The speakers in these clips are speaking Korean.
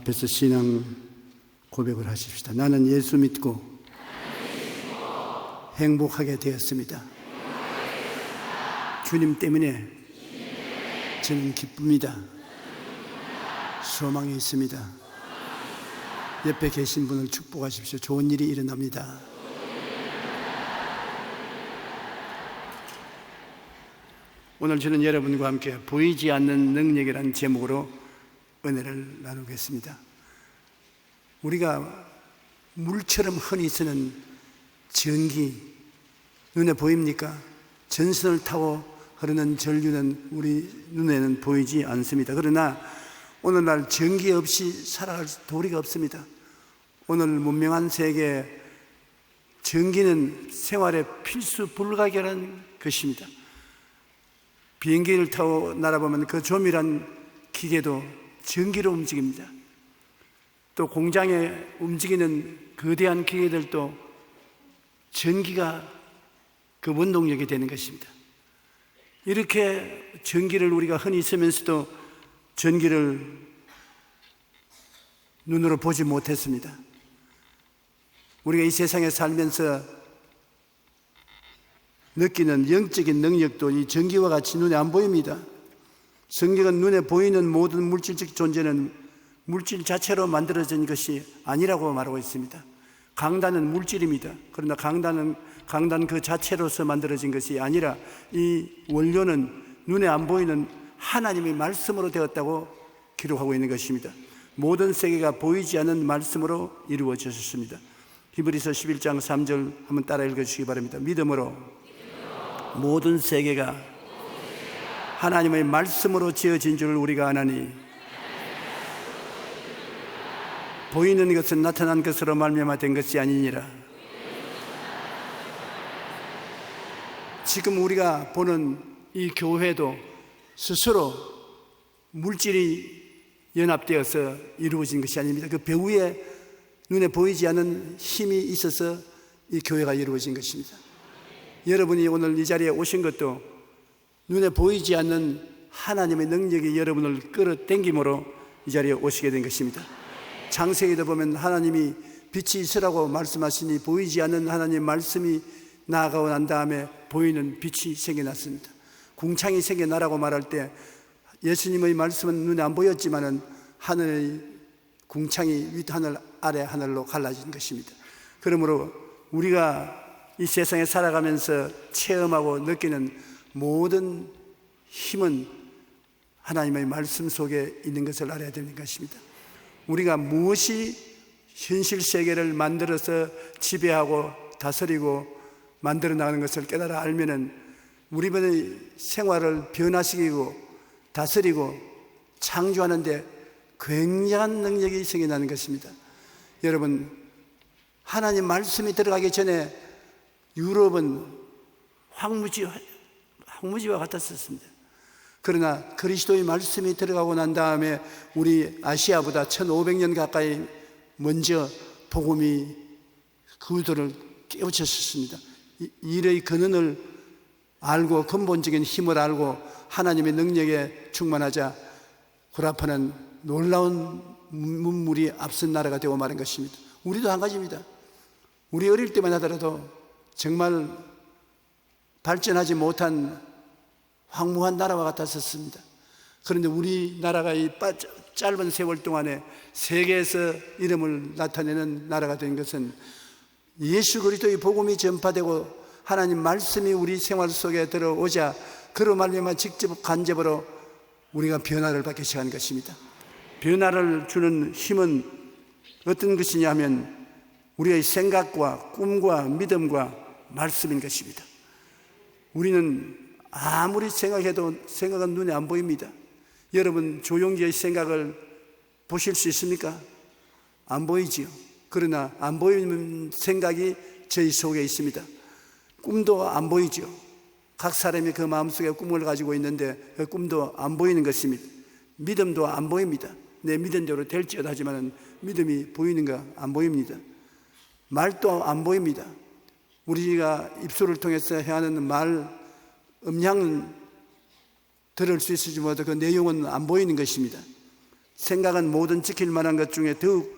앞에서 신앙 고백을 하십시다. 나는 예수 믿고 행복하게 되었습니다. 주님 때문에 저는 기쁩니다. 소망이 있습니다. 옆에 계신 분을 축복하십시오. 좋은 일이 일어납니다. 오늘 저는 여러분과 함께 보이지 않는 능력이라는 제목으로 은혜를 나누겠습니다. 우리가 물처럼 흔히 쓰는 전기, 눈에 보입니까? 전선을 타고 흐르는 전류는 우리 눈에는 보이지 않습니다. 그러나 오늘날 전기 없이 살아갈 도리가 없습니다. 오늘 문명한 세계에 전기는 생활의 필수 불가결한 것입니다. 비행기를 타고 날아보면 그 조밀한 기계도 전기로 움직입니다. 또 공장에 움직이는 거대한 기계들도 전기가 그 원동력이 되는 것입니다. 이렇게 전기를 우리가 흔히 쓰면서도 전기를 눈으로 보지 못했습니다. 우리가 이 세상에 살면서 느끼는 영적인 능력도 이 전기와 같이 눈에 안 보입니다. 성경은 눈에 보이는 모든 물질적 존재는 물질 자체로 만들어진 것이 아니라고 말하고 있습니다. 강단은 물질입니다. 그러나 강단 그 자체로서 만들어진 것이 아니라 이 원료는 눈에 안 보이는 하나님의 말씀으로 되었다고 기록하고 있는 것입니다. 모든 세계가 보이지 않는 말씀으로 이루어졌습니다. 히브리서 11장 3절 한번 따라 읽어주시기 바랍니다. 믿음으로 모든 세계가 하나님의 말씀으로 지어진 줄 우리가 아나니 보이는 것은 나타난 것으로 말미암아 된 것이 아니니라. 지금 우리가 보는 이 교회도 스스로 물질이 연합되어서 이루어진 것이 아닙니다. 그 배후에 눈에 보이지 않는 힘이 있어서 이 교회가 이루어진 것입니다. 여러분이 오늘 이 자리에 오신 것도 눈에 보이지 않는 하나님의 능력이 여러분을 끌어당김으로 이 자리에 오시게 된 것입니다. 창세기도 보면 하나님이 빛이 있으라고 말씀하시니 보이지 않는 하나님의 말씀이 나아가고 난 다음에 보이는 빛이 생겨났습니다. 궁창이 생겨나라고 말할 때 예수님의 말씀은 눈에 안 보였지만은 하늘의 궁창이 윗하늘 아래 하늘로 갈라진 것입니다. 그러므로 우리가 이 세상에 살아가면서 체험하고 느끼는 모든 힘은 하나님의 말씀 속에 있는 것을 알아야 되는 것입니다. 우리가 무엇이 현실 세계를 만들어서 지배하고 다스리고 만들어 나가는 것을 깨달아 알면은 우리의 생활을 변화시키고 다스리고 창조하는데 굉장한 능력이 생겨나는 것입니다. 여러분, 하나님 말씀이 들어가기 전에 유럽은 황무지와 같았었습니다. 그러나 그리스도의 말씀이 들어가고 난 다음에 우리 아시아보다 1500년 가까이 먼저 복음이 그들을 깨우쳤습니다. 일의 근원을 알고 근본적인 힘을 알고 하나님의 능력에 충만하자 구라파는 놀라운 문물이 앞선 나라가 되고 마는 것입니다. 우리도 한 가지입니다. 우리 어릴 때만 하더라도 정말 발전하지 못한 황무한 나라와 같았었습니다. 그런데 우리나라가 이 짧은 세월 동안에 세계에서 이름을 나타내는 나라가 된 것은 예수 그리스도의 복음이 전파되고 하나님 말씀이 우리 생활 속에 들어오자 그로 말미암아 직접 간접으로 우리가 변화를 받기 시작한 것입니다. 변화를 주는 힘은 어떤 것이냐 하면 우리의 생각과 꿈과 믿음과 말씀인 것입니다. 우리는 아무리 생각해도 생각은 눈에 안 보입니다. 여러분 조용기의 생각을 보실 수 있습니까? 안 보이지요. 그러나 안 보이는 생각이 저희 속에 있습니다. 꿈도 안 보이죠. 각 사람이 그 마음속에 꿈을 가지고 있는데 그 꿈도 안 보이는 것입니다. 믿음도 안 보입니다. 내 믿은 대로 될지어다 하지만 믿음이 보이는가? 안 보입니다. 말도 안 보입니다. 우리가 입술을 통해서 해하는 말 음향은 들을 수 있을지 모르도 그 내용은 안 보이는 것입니다. 생각은 모든 지킬 만한 것 중에 더욱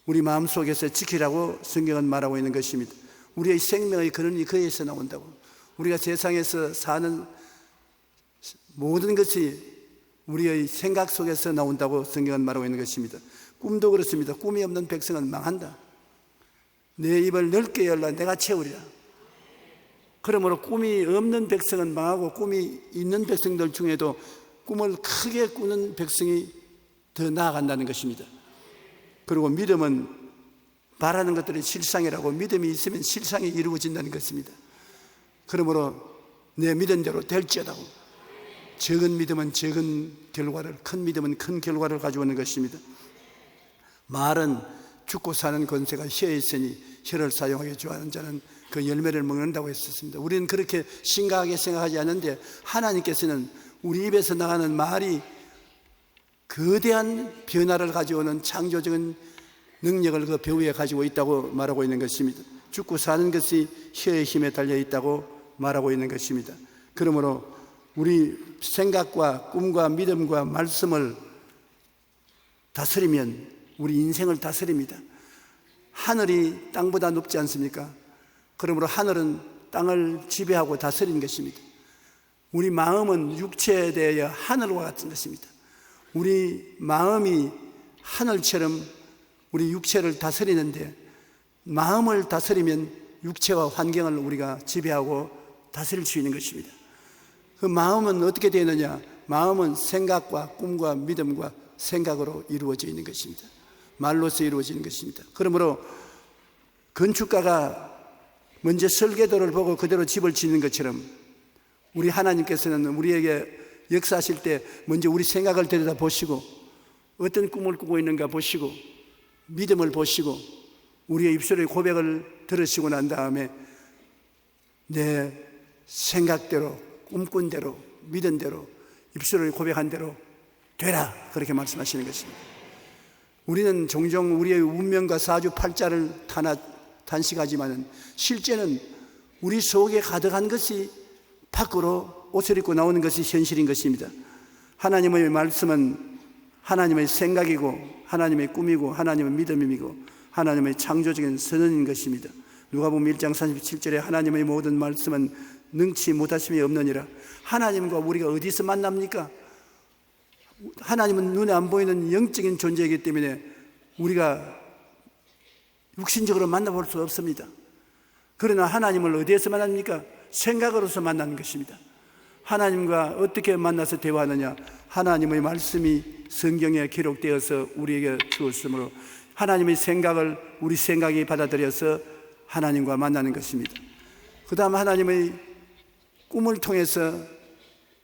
우리 마음속에서 지키라고 성경은 말하고 있는 것입니다. 우리의 생명의 근원이 그에서 나온다고. 우리가 세상에서 사는 모든 것이 우리의 생각 속에서 나온다고 성경은 말하고 있는 것입니다. 꿈도 그렇습니다. 꿈이 없는 백성은 망한다. 내 입을 넓게 열라 내가 채우리라. 그러므로 꿈이 없는 백성은 망하고 꿈이 있는 백성들 중에도 꿈을 크게 꾸는 백성이 더 나아간다는 것입니다. 그리고 믿음은 바라는 것들이 실상이라고, 믿음이 있으면 실상이 이루어진다는 것입니다. 그러므로 내 믿은 대로 될지어다고. 적은 믿음은 적은 결과를, 큰 믿음은 큰 결과를 가져오는 것입니다. 말은 죽고 사는 권세가 혀에 있으니 혀를 사용하기 좋아하는 자는 그 열매를 먹는다고 했었습니다. 우리는 그렇게 심각하게 생각하지 않는데 하나님께서는 우리 입에서 나가는 말이 거대한 변화를 가져오는 창조적인 능력을 그 배후에 가지고 있다고 말하고 있는 것입니다. 죽고 사는 것이 혀의 힘에 달려 있다고 말하고 있는 것입니다. 그러므로 우리 생각과 꿈과 믿음과 말씀을 다스리면 우리 인생을 다스립니다. 하늘이 땅보다 높지 않습니까? 그러므로 하늘은 땅을 지배하고 다스리는 것입니다. 우리 마음은 육체에 대하여 하늘과 같은 것입니다. 우리 마음이 하늘처럼 우리 육체를 다스리는데, 마음을 다스리면 육체와 환경을 우리가 지배하고 다스릴 수 있는 것입니다. 그 마음은 어떻게 되느냐? 마음은 생각과 꿈과 믿음과 생각으로 이루어져 있는 것입니다. 말로서 이루어지는 것입니다. 그러므로 건축가가 먼저 설계도를 보고 그대로 집을 짓는 것처럼 우리 하나님께서는 우리에게 역사하실 때 먼저 우리 생각을 들여다 보시고 어떤 꿈을 꾸고 있는가 보시고 믿음을 보시고 우리의 입술의 고백을 들으시고 난 다음에 내 생각대로, 꿈꾼 대로, 믿은 대로, 입술을 고백한 대로 되라, 그렇게 말씀하시는 것입니다. 우리는 종종 우리의 운명과 사주팔자를 단식하지만 실제는 우리 속에 가득한 것이 밖으로 옷을 입고 나오는 것이 현실인 것입니다. 하나님의 말씀은 하나님의 생각이고 하나님의 꿈이고 하나님의 믿음이고 하나님의 창조적인 선언인 것입니다. 누가복음 1장 37절에 하나님의 모든 말씀은 능치 못하심이 없느니라. 하나님과 우리가 어디서 만납니까? 하나님은 눈에 안 보이는 영적인 존재이기 때문에 우리가 육신적으로 만나볼 수 없습니다. 그러나 하나님을 어디에서 만납니까? 생각으로서 만나는 것입니다. 하나님과 어떻게 만나서 대화하느냐? 하나님의 말씀이 성경에 기록되어서 우리에게 주었으므로 하나님의 생각을 우리 생각이 받아들여서 하나님과 만나는 것입니다. 그 다음 하나님의 꿈을 통해서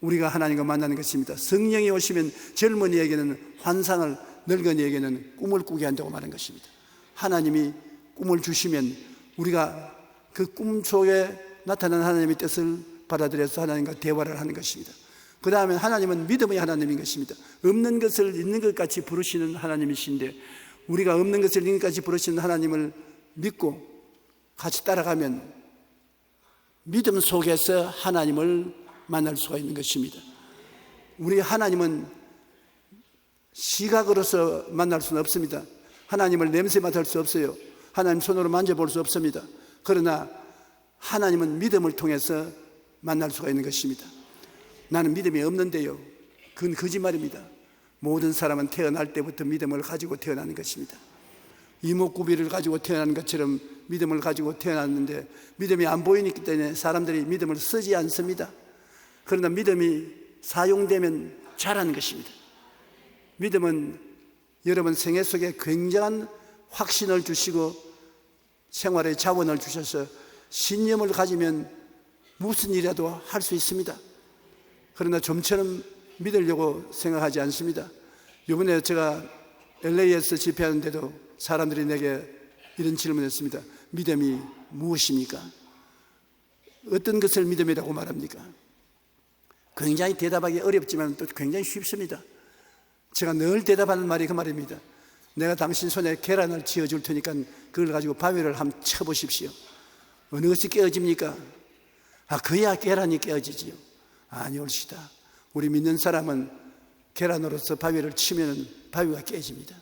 우리가 하나님과 만나는 것입니다. 성령이 오시면 젊은이에게는 환상을, 늙은이에게는 꿈을 꾸게 한다고 말하는 것입니다. 하나님이 꿈을 주시면 우리가 그 꿈 속에 나타난 하나님의 뜻을 받아들여서 하나님과 대화를 하는 것입니다. 그 다음에 하나님은 믿음의 하나님인 것입니다. 없는 것을 있는 것 같이 부르시는 하나님이신데 우리가 없는 것을 있는 것 같이 부르시는 하나님을 믿고 같이 따라가면 믿음 속에서 하나님을 만날 수가 있는 것입니다. 우리 하나님은 시각으로서 만날 수는 없습니다. 하나님을 냄새 맡을 수 없어요. 하나님 손으로 만져볼 수 없습니다. 그러나 하나님은 믿음을 통해서 만날 수가 있는 것입니다. 나는 믿음이 없는데요. 그건 거짓말입니다. 모든 사람은 태어날 때부터 믿음을 가지고 태어나는 것입니다. 이목구비를 가지고 태어난 것처럼 믿음을 가지고 태어났는데 믿음이 안 보이기 때문에 사람들이 믿음을 쓰지 않습니다. 그러나 믿음이 사용되면 잘하는 것입니다. 믿음은 여러분 생애 속에 굉장한 확신을 주시고 생활의 자원을 주셔서 신념을 가지면 무슨 일이라도 할 수 있습니다. 그러나 좀처럼 믿으려고 생각하지 않습니다. 이번에 제가 LA에서 집회하는데도 사람들이 내게 이런 질문을 했습니다. 믿음이 무엇입니까? 어떤 것을 믿음이라고 말합니까? 굉장히 대답하기 어렵지만 또 굉장히 쉽습니다. 제가 늘 대답하는 말이 그 말입니다. 내가 당신 손에 계란을 쥐어줄 테니까 그걸 가지고 바위를 한번 쳐보십시오. 어느 것이 깨어집니까? 그야 계란이 깨어지지요. 아니 옳시다. 우리 믿는 사람은 계란으로서 바위를 치면 바위가 깨집니다.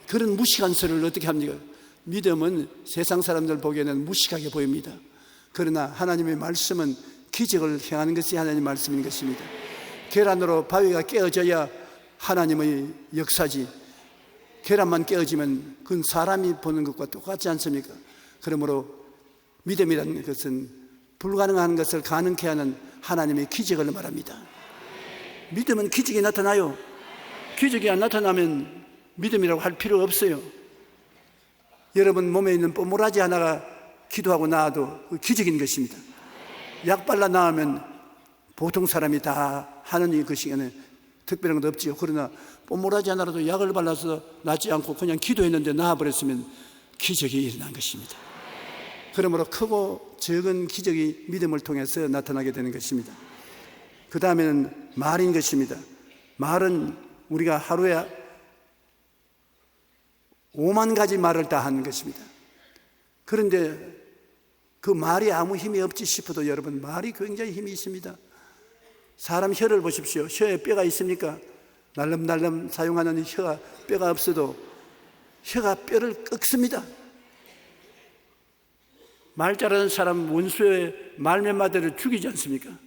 그런 무식한 소리를 어떻게 합니까? 믿음은 세상 사람들 보기에는 무식하게 보입니다. 그러나 하나님의 말씀은 기적을 행하는 것이 하나님의 말씀인 것입니다. 계란으로 바위가 깨어져야 하나님의 역사지, 계란만 깨어지면 그건 사람이 보는 것과 똑같지 않습니까? 그러므로 믿음이라는 것은 불가능한 것을 가능케 하는 하나님의 기적을 말합니다. 믿음은 기적이 나타나요. 기적이 안 나타나면 믿음이라고 할 필요 없어요. 여러분 몸에 있는 뽀모라지 하나가 기도하고 나와도 그 기적인 것입니다. 약 발라 나으면 보통 사람이 다 하는 것이기는 특별한 것 없지요. 그러나 뽀모라지 하나라도 약을 발라서 낫지 않고 그냥 기도했는데 나아버렸으면 기적이 일어난 것입니다. 그러므로 크고 적은 기적이 믿음을 통해서 나타나게 되는 것입니다. 그 다음에는 말인 것입니다. 말은 우리가 하루에 5만 가지 말을 다 하는 것입니다. 그런데 그 말이 아무 힘이 없지 싶어도 여러분, 말이 굉장히 힘이 있습니다. 사람 혀를 보십시오. 혀에 뼈가 있습니까? 날름날름 사용하는 혀가 뼈가 없어도 혀가 뼈를 꺾습니다. 말 잘하는 사람 원수의 말 몇 마디를 죽이지 않습니까?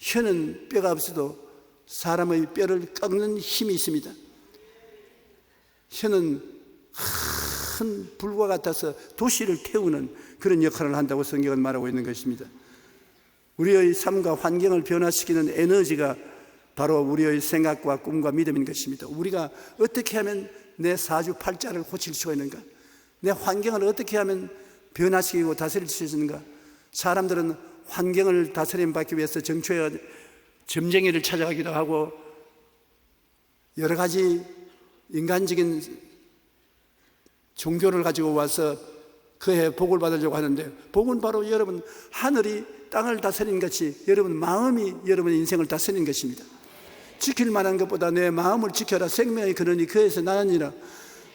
혀는 뼈가 없어도 사람의 뼈를 꺾는 힘이 있습니다. 혀는 큰 불과 같아서 도시를 태우는 그런 역할을 한다고 성경은 말하고 있는 것입니다. 우리의 삶과 환경을 변화시키는 에너지가 바로 우리의 생각과 꿈과 믿음인 것입니다. 우리가 어떻게 하면 내 사주팔자를 고칠 수가 있는가? 내 환경을 어떻게 하면 변화시키고 다스릴 수 있는가? 사람들은 환경을 다스림 받기 위해서 정초에 점쟁이를 찾아가기도 하고 여러 가지 인간적인 종교를 가지고 와서 그해 복을 받으려고 하는데, 복은 바로 여러분 하늘이 땅을 다스리는 것이 여러분 마음이 여러분의 인생을 다스리는 것입니다. 지킬 만한 것보다 내 마음을 지켜라. 생명의 근원이 그에서 나느니라.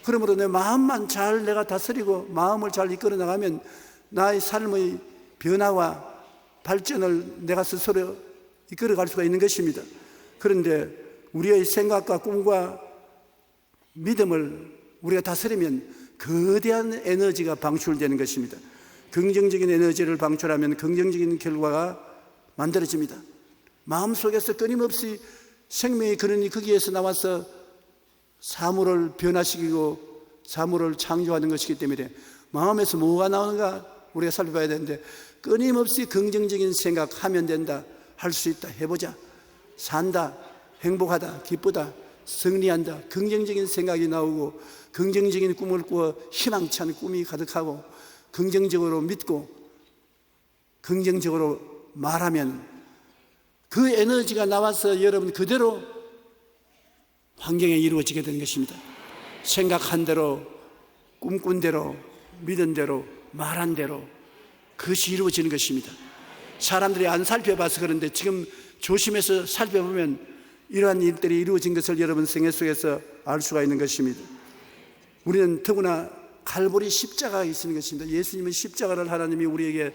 그러므로 내 마음만 잘 내가 다스리고 마음을 잘 이끌어 나가면 나의 삶의 변화와 발전을 내가 스스로 이끌어 갈 수가 있는 것입니다. 그런데 우리의 생각과 꿈과 믿음을 우리가 다스리면 거대한 에너지가 방출되는 것입니다. 긍정적인 에너지를 방출하면 긍정적인 결과가 만들어집니다. 마음속에서 끊임없이 생명의 근원이 거기에서 나와서 사물을 변화시키고 사물을 창조하는 것이기 때문에 마음에서 뭐가 나오는가 우리가 살펴봐야 되는데, 끊임없이 긍정적인 생각하면 된다, 할 수 있다, 해보자, 산다, 행복하다, 기쁘다, 승리한다, 긍정적인 생각이 나오고 긍정적인 꿈을 꾸어 희망찬 꿈이 가득하고 긍정적으로 믿고 긍정적으로 말하면 그 에너지가 나와서 여러분 그대로 환경에 이루어지게 되는 것입니다. 생각한 대로, 꿈꾼 대로, 믿은 대로, 말한 대로 그것이 이루어지는 것입니다. 사람들이 안 살펴봐서 그런데 지금 조심해서 살펴보면 이러한 일들이 이루어진 것을 여러분 생애 속에서 알 수가 있는 것입니다. 우리는 더구나 갈보리 십자가가 있는 것입니다. 예수님은 십자가를 하나님이 우리에게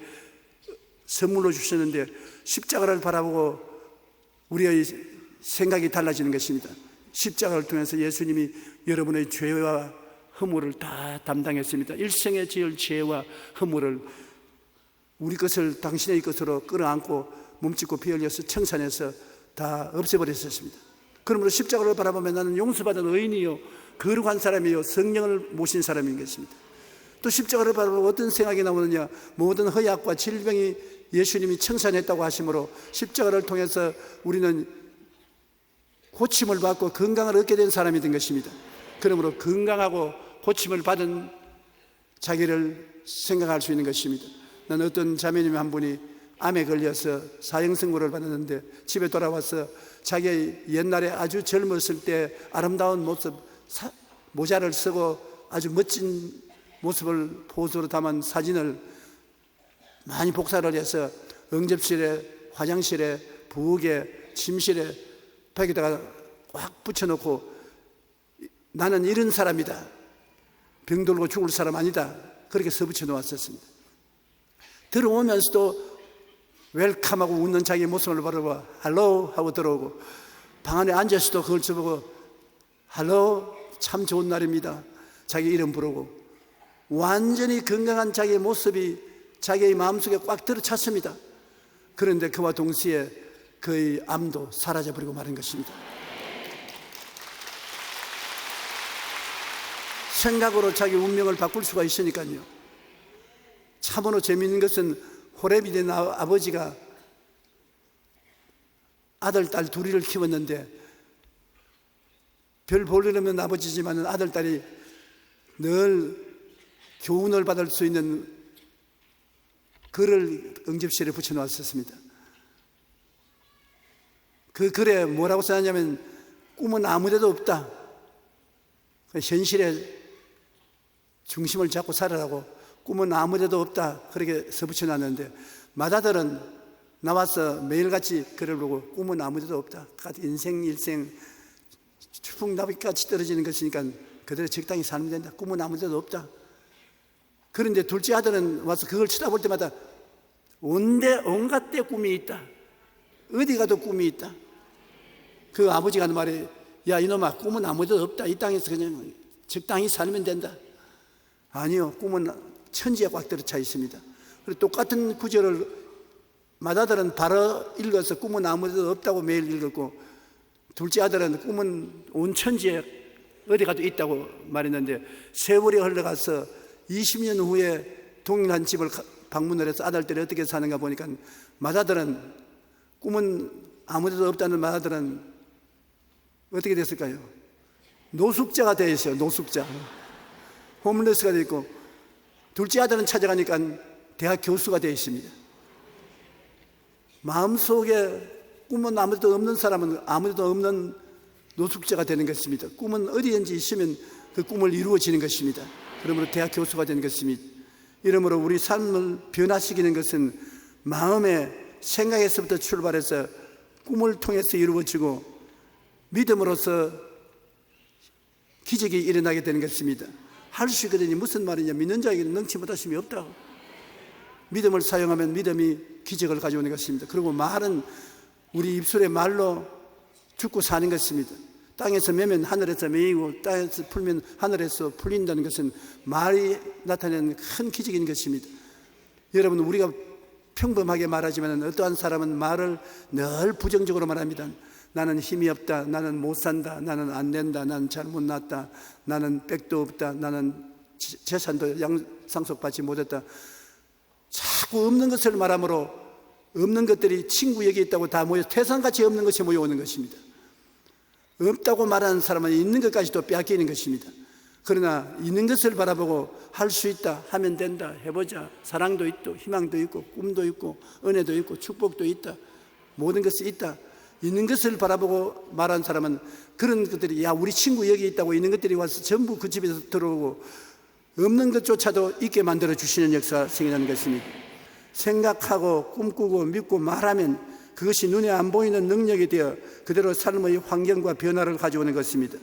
선물로 주셨는데 십자가를 바라보고 우리의 생각이 달라지는 것입니다. 십자가를 통해서 예수님이 여러분의 죄와 허물을 다 담당했습니다. 일생에 지을 죄와 허물을 우리 것을 당신의 것으로 끌어안고 몸짓고 피 흘려서 청산해서 다 없애버렸습니다. 그러므로 십자가를 바라보면 나는 용서받은 의인이요 거룩한 사람이요 성령을 모신 사람인 것입니다. 또 십자가를 바라보고 어떤 생각이 나오느냐, 모든 허약과 질병이 예수님이 청산했다고 하심으로 십자가를 통해서 우리는 고침을 받고 건강을 얻게 된 사람이 된 것입니다. 그러므로 건강하고 고침을 받은 자기를 생각할 수 있는 것입니다. 나는 어떤 자매님 한 분이 암에 걸려서 사형선고를 받았는데 집에 돌아와서 자기의 옛날에 아주 젊었을 때 아름다운 모습, 모자를 쓰고 아주 멋진 모습을 포즈로 담은 사진을 많이 복사를 해서 응접실에, 화장실에, 부엌에, 침실에 벽에다가 꽉 붙여놓고 나는 이런 사람이다, 병들고 죽을 사람 아니다, 그렇게 써붙여 놓았었습니다. 들어오면서도 웰컴하고 웃는 자기 모습을 바라봐 할로우 하고 들어오고, 방 안에 앉아서도 그걸 저보고 할로 참 좋은 날입니다 자기 이름 부르고 완전히 건강한 자기의 모습이 자기의 마음속에 꽉 들어찼습니다. 그런데 그와 동시에 그의 암도 사라져버리고 마는 것입니다. 생각으로 자기 운명을 바꿀 수가 있으니까요. 참으로 재미있는 것은 호렙이 된 아버지가 아들, 딸 둘이를 키웠는데 별 볼일 없는 아버지지만 아들, 딸이 늘 교훈을 받을 수 있는 글을 응접실에 붙여놓았었습니다. 그 글에 뭐라고 써놨냐면 꿈은 아무데도 없다. 현실에 중심을 잡고 살아라고 꿈은 아무데도 없다 그렇게 써붙여놨는데 맏아들은 나와서 매일같이 글을 보고 꿈은 아무데도 없다. 인생 일생 추풍나비까지 떨어지는 것이니까 그대로 적당히 살면 된다. 꿈은 아무데도 없다. 그런데 둘째 아들은 와서 그걸 쳐다볼 때마다 온갖 데 꿈이 있다. 어디 가도 꿈이 있다. 그 아버지가 하는 말이 야 이놈아 꿈은 아무데도 없다. 이 땅에서 그냥 적당히 살면 된다. 아니요, 꿈은 천지에 꽉 들어차 있습니다. 그리고 똑같은 구절을 맏아들은 바로 읽어서 꿈은 아무데도 없다고 매일 읽었고 둘째 아들은 꿈은 온 천지에 어디 가도 있다고 말했는데 세월이 흘러가서 20년 후에 동일한 집을 방문을 해서 아들들이 어떻게 사는가 보니까 맏아들은 꿈은 아무데도 없다는 맏아들은 어떻게 됐을까요? 노숙자가 되어 있어요. 노숙자. 홈레스가 되어 있고 둘째 아들은 찾아가니까 대학 교수가 되어 있습니다. 마음속에 꿈은 아무데도 없는 사람은 아무데도 없는 노숙자가 되는 것입니다. 꿈은 어디든지 있으면 그 꿈을 이루어지는 것입니다. 그러므로 대학 교수가 되는 것입니다. 이러므로 우리 삶을 변화시키는 것은 마음의 생각에서부터 출발해서 꿈을 통해서 이루어지고 믿음으로써 기적이 일어나게 되는 것입니다. 할 수 있거든요. 무슨 말이냐? 믿는 자에게는 능치 못하심이 없다고. 믿음을 사용하면 믿음이 기적을 가져오는 것입니다. 그리고 말은 우리 입술의 말로 죽고 사는 것입니다. 땅에서 매면 하늘에서 매이고 땅에서 풀면 하늘에서 풀린다는 것은 말이 나타내는 큰 기적인 것입니다. 여러분, 우리가 평범하게 말하지만 어떠한 사람은 말을 늘 부정적으로 말합니다. 나는 힘이 없다, 나는 못 산다, 나는 안 된다, 나는 잘못 났다, 나는 백도 없다, 나는 재산도 상속받지 못했다. 자꾸 없는 것을 말하므로 없는 것들이 친구 여기 있다고 다 모여 태산같이 없는 것이 모여오는 것입니다. 없다고 말하는 사람은 있는 것까지도 빼앗기는 것입니다. 그러나 있는 것을 바라보고 할 수 있다, 하면 된다, 해보자. 사랑도 있고 희망도 있고 꿈도 있고 은혜도 있고 축복도 있다, 모든 것이 있다. 있는 것을 바라보고 말하는 사람은 그런 것들이 야 우리 친구 여기 있다고 있는 것들이 와서 전부 그 집에서 들어오고 없는 것조차도 있게 만들어 주시는 역사가 생기는 것입니다. 생각하고 꿈꾸고 믿고 말하면 그것이 눈에 안 보이는 능력이 되어 그대로 삶의 환경과 변화를 가져오는 것입니다.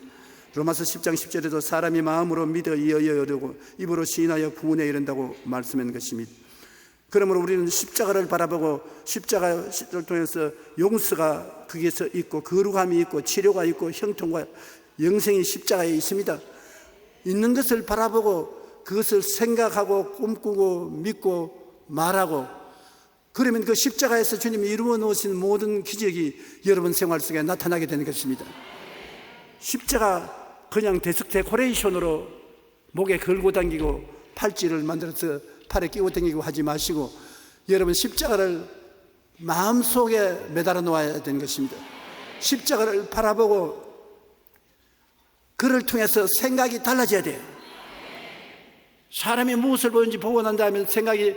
로마서 10장 10절에도 사람이 마음으로 믿어 이어야 이르고 입으로 시인하여 구원에 이른다고 말씀한 것입니다. 그러므로 우리는 십자가를 바라보고 십자가를 통해서 용서가 거기에서 있고 거룩함이 있고 치료가 있고 형통과 영생이 십자가에 있습니다. 있는 것을 바라보고 그것을 생각하고 꿈꾸고 믿고 말하고 그러면 그 십자가에서 주님이 이루어 놓으신 모든 기적이 여러분 생활 속에 나타나게 되는 것입니다. 십자가 그냥 데코레이션으로 목에 걸고 다니고 팔찌를 만들어서 팔에 끼고 다니고 하지 마시고 여러분 십자가를 마음속에 매달아 놓아야 되는 것입니다. 십자가를 바라보고 그를 통해서 생각이 달라져야 돼요. 사람이 무엇을 보는지 보고 난 다음에 생각이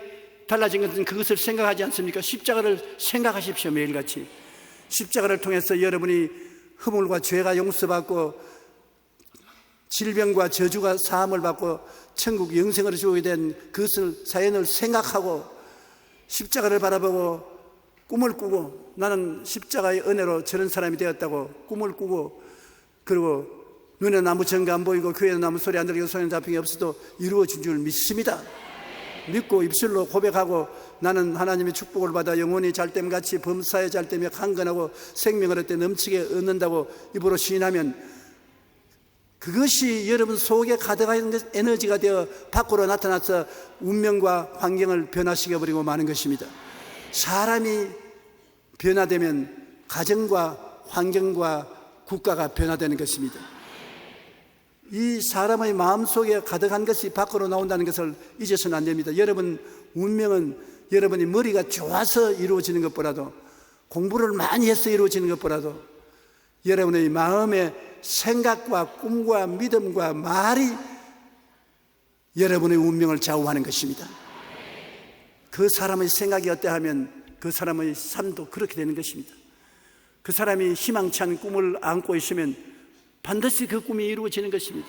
달라진 것은 그것을 생각하지 않습니까? 십자가를 생각하십시오. 매일같이 십자가를 통해서 여러분이 허물과 죄가 용서받고 질병과 저주가 사함을 받고 천국 영생을 주게 된 그것을 사연을 생각하고 십자가를 바라보고 꿈을 꾸고 나는 십자가의 은혜로 저런 사람이 되었다고 꿈을 꾸고 그리고 눈에는 아무 증거 안 보이고 귀에는 아무 소리 안 들리고 손에 잡힌 게 없어도 이루어진 줄 믿습니다. 믿고 입술로 고백하고 나는 하나님의 축복을 받아 영원히 잘됨같이 범사에 잘되며 강건하고 생명을 얻되 넘치게 얻는다고 입으로 시인하면 그것이 여러분 속에 가득한 에너지가 되어 밖으로 나타나서 운명과 환경을 변화시켜버리고 마는 것입니다. 사람이 변화되면 가정과 환경과 국가가 변화되는 것입니다. 이 사람의 마음속에 가득한 것이 밖으로 나온다는 것을 잊어서는 안 됩니다. 여러분 운명은 여러분이 머리가 좋아서 이루어지는 것보다도, 공부를 많이 해서 이루어지는 것보다도 여러분의 마음의 생각과 꿈과 믿음과 말이 여러분의 운명을 좌우하는 것입니다. 그 사람의 생각이 어떠하면 그 사람의 삶도 그렇게 되는 것입니다. 그 사람이 희망찬 꿈을 안고 있으면 반드시 그 꿈이 이루어지는 것입니다.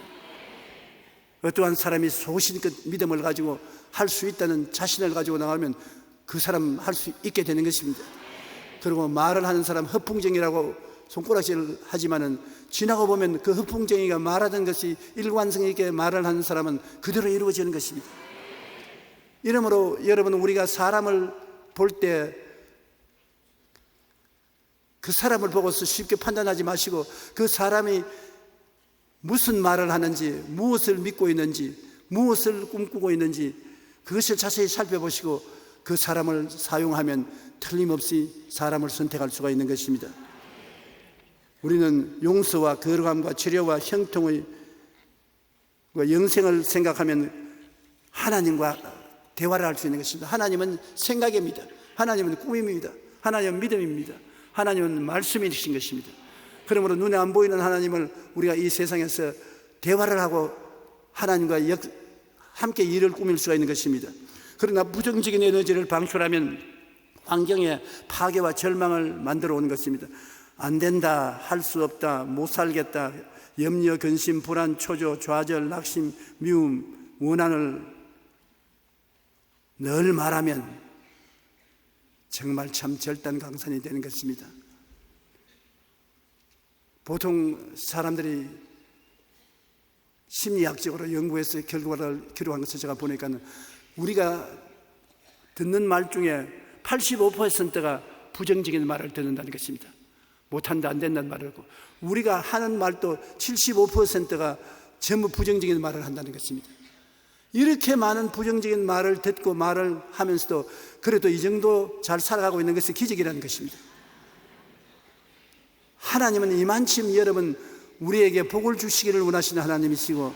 어떠한 사람이 소신껏 믿음을 가지고 할 수 있다는 자신을 가지고 나가면 그 사람 할 수 있게 되는 것입니다. 그리고 말을 하는 사람 허풍쟁이라고 손가락질을 하지만은 지나고 보면 그 허풍쟁이가 말하던 것이 일관성 있게 말을 하는 사람은 그대로 이루어지는 것입니다. 이러므로 여러분, 우리가 사람을 볼 때 그 사람을 보고서 쉽게 판단하지 마시고 그 사람이 무슨 말을 하는지, 무엇을 믿고 있는지, 무엇을 꿈꾸고 있는지 그것을 자세히 살펴보시고 그 사람을 사용하면 틀림없이 사람을 선택할 수가 있는 것입니다. 우리는 용서와 거룩함과 치료와 형통의 영생을 생각하면 하나님과 대화를 할 수 있는 것입니다. 하나님은 생각입니다. 하나님은 꿈입니다. 하나님은 믿음입니다. 하나님은 말씀이신 것입니다. 그러므로 눈에 안 보이는 하나님을 우리가 이 세상에서 대화를 하고 하나님과 함께 일을 꾸밀 수가 있는 것입니다. 그러나 부정적인 에너지를 방출하면 환경에 파괴와 절망을 만들어 오는 것입니다. 안 된다, 할 수 없다, 못 살겠다, 염려, 근심, 불안, 초조, 좌절, 낙심, 미움, 원한을 늘 말하면 정말 참 절단강산이 되는 것입니다. 보통 사람들이 심리학적으로 연구해서 결과를 기록한 것을 제가 보니까 우리가 듣는 말 중에 85%가 부정적인 말을 듣는다는 것입니다. 못한다, 안 된다는 말을 하고, 우리가 하는 말도 75%가 전부 부정적인 말을 한다는 것입니다. 이렇게 많은 부정적인 말을 듣고 말을 하면서도 그래도 이 정도 잘 살아가고 있는 것이 기적이라는 것입니다. 하나님은 이만큼 여러분 우리에게 복을 주시기를 원하시는 하나님이시고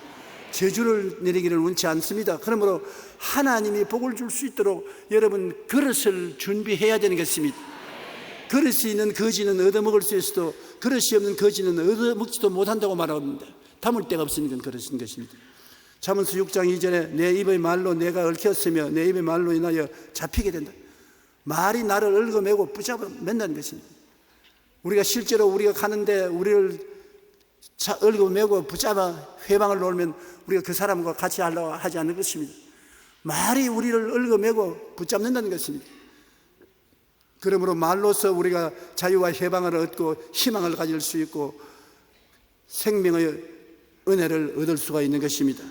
저주를 내리기를 원치 않습니다. 그러므로 하나님이 복을 줄 수 있도록 여러분 그릇을 준비해야 되는 것입니다. 그릇이 있는 거지는 얻어먹을 수 있어도 그릇이 없는 거지는 얻어먹지도 못한다고 말합니다. 담을 데가 없으니까 그러신 것입니다. 잠언서 6장 2절에 내 입의 말로 내가 얽혔으며 내 입의 말로 인하여 잡히게 된다. 말이 나를 얽어매고 붙잡아 맨다는 것입니다. 우리가 실제로 우리가 가는데 우리를 얽어매고 붙잡아 회방을 놓으면 우리가 그 사람과 같이 하려고 하지 않는 것입니다. 말이 우리를 얽어매고 붙잡는다는 것입니다. 그러므로 말로서 우리가 자유와 해방을 얻고 희망을 가질 수 있고 생명의 은혜를 얻을 수가 있는 것입니다.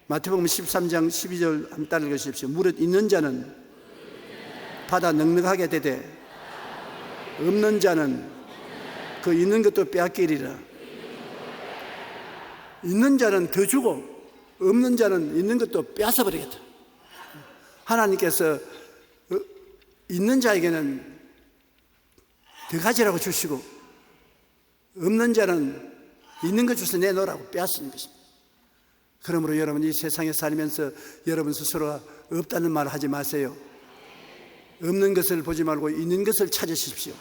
마태복음 13장 12절 한번 따라 읽으십시오. 무릇 있는 자는 받아 넉넉하게 되되 없는 자는 그 있는 것도 빼앗기리라. 있는 자는 더 주고 없는 자는 있는 것도 빼앗아 버리겠다. 하나님께서 있는 자에게는 더 가지라고 주시고 없는 자는 있는 것 주서 내놓으라고 빼앗는 것입니다. 그러므로 여러분 이 세상에 살면서 여러분 스스로가 없다는 말 하지 마세요. 없는 것을 보지 말고 있는 것을 찾으십시오.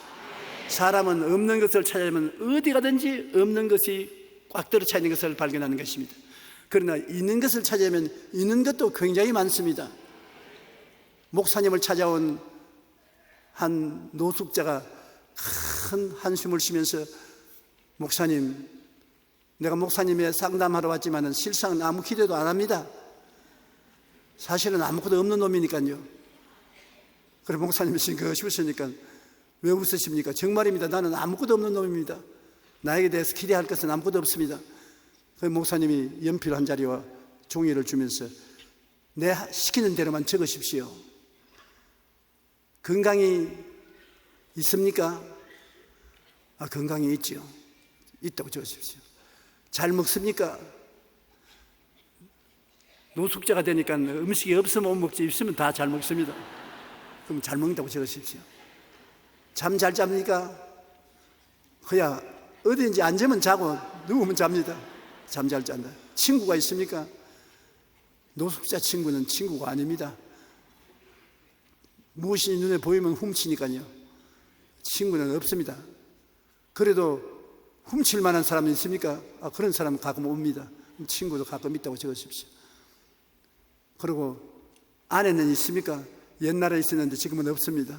사람은 없는 것을 찾으면 어디 가든지 없는 것이 꽉 들어차 있는 것을 발견하는 것입니다. 그러나 있는 것을 찾으면 있는 것도 굉장히 많습니다. 목사님을 찾아온 한 노숙자가 큰 한숨을 쉬면서 목사님, 내가 목사님의 상담하러 왔지만 실상은 아무 기대도 안 합니다. 사실은 아무것도 없는 놈이니까요. 그래 목사님이 싱긋이 웃으니까 왜 웃으십니까? 정말입니다. 나는 아무것도 없는 놈입니다. 나에게 대해서 기대할 것은 아무것도 없습니다. 그 목사님이 연필 한 자리와 종이를 주면서 내 시키는 대로만 적으십시오. 건강이 있습니까? 건강이 있죠. 있다고 적으십시오. 잘 먹습니까? 노숙자가 되니까 음식이 없으면 못 먹지, 있으면 다 잘 먹습니다. 그럼 잘 먹는다고 적으십시오. 잠 잘 잡니까? 그야 어디든지 앉으면 자고 누우면 잡니다. 잠 잘 잔다. 친구가 있습니까? 노숙자 친구는 친구가 아닙니다. 무엇이 눈에 보이면 훔치니까요. 친구는 없습니다. 그래도 훔칠 만한 사람이 있습니까? 그런 사람은 가끔 옵니다. 친구도 가끔 있다고 적으십시오. 그리고 아내는 있습니까? 옛날에 있었는데 지금은 없습니다.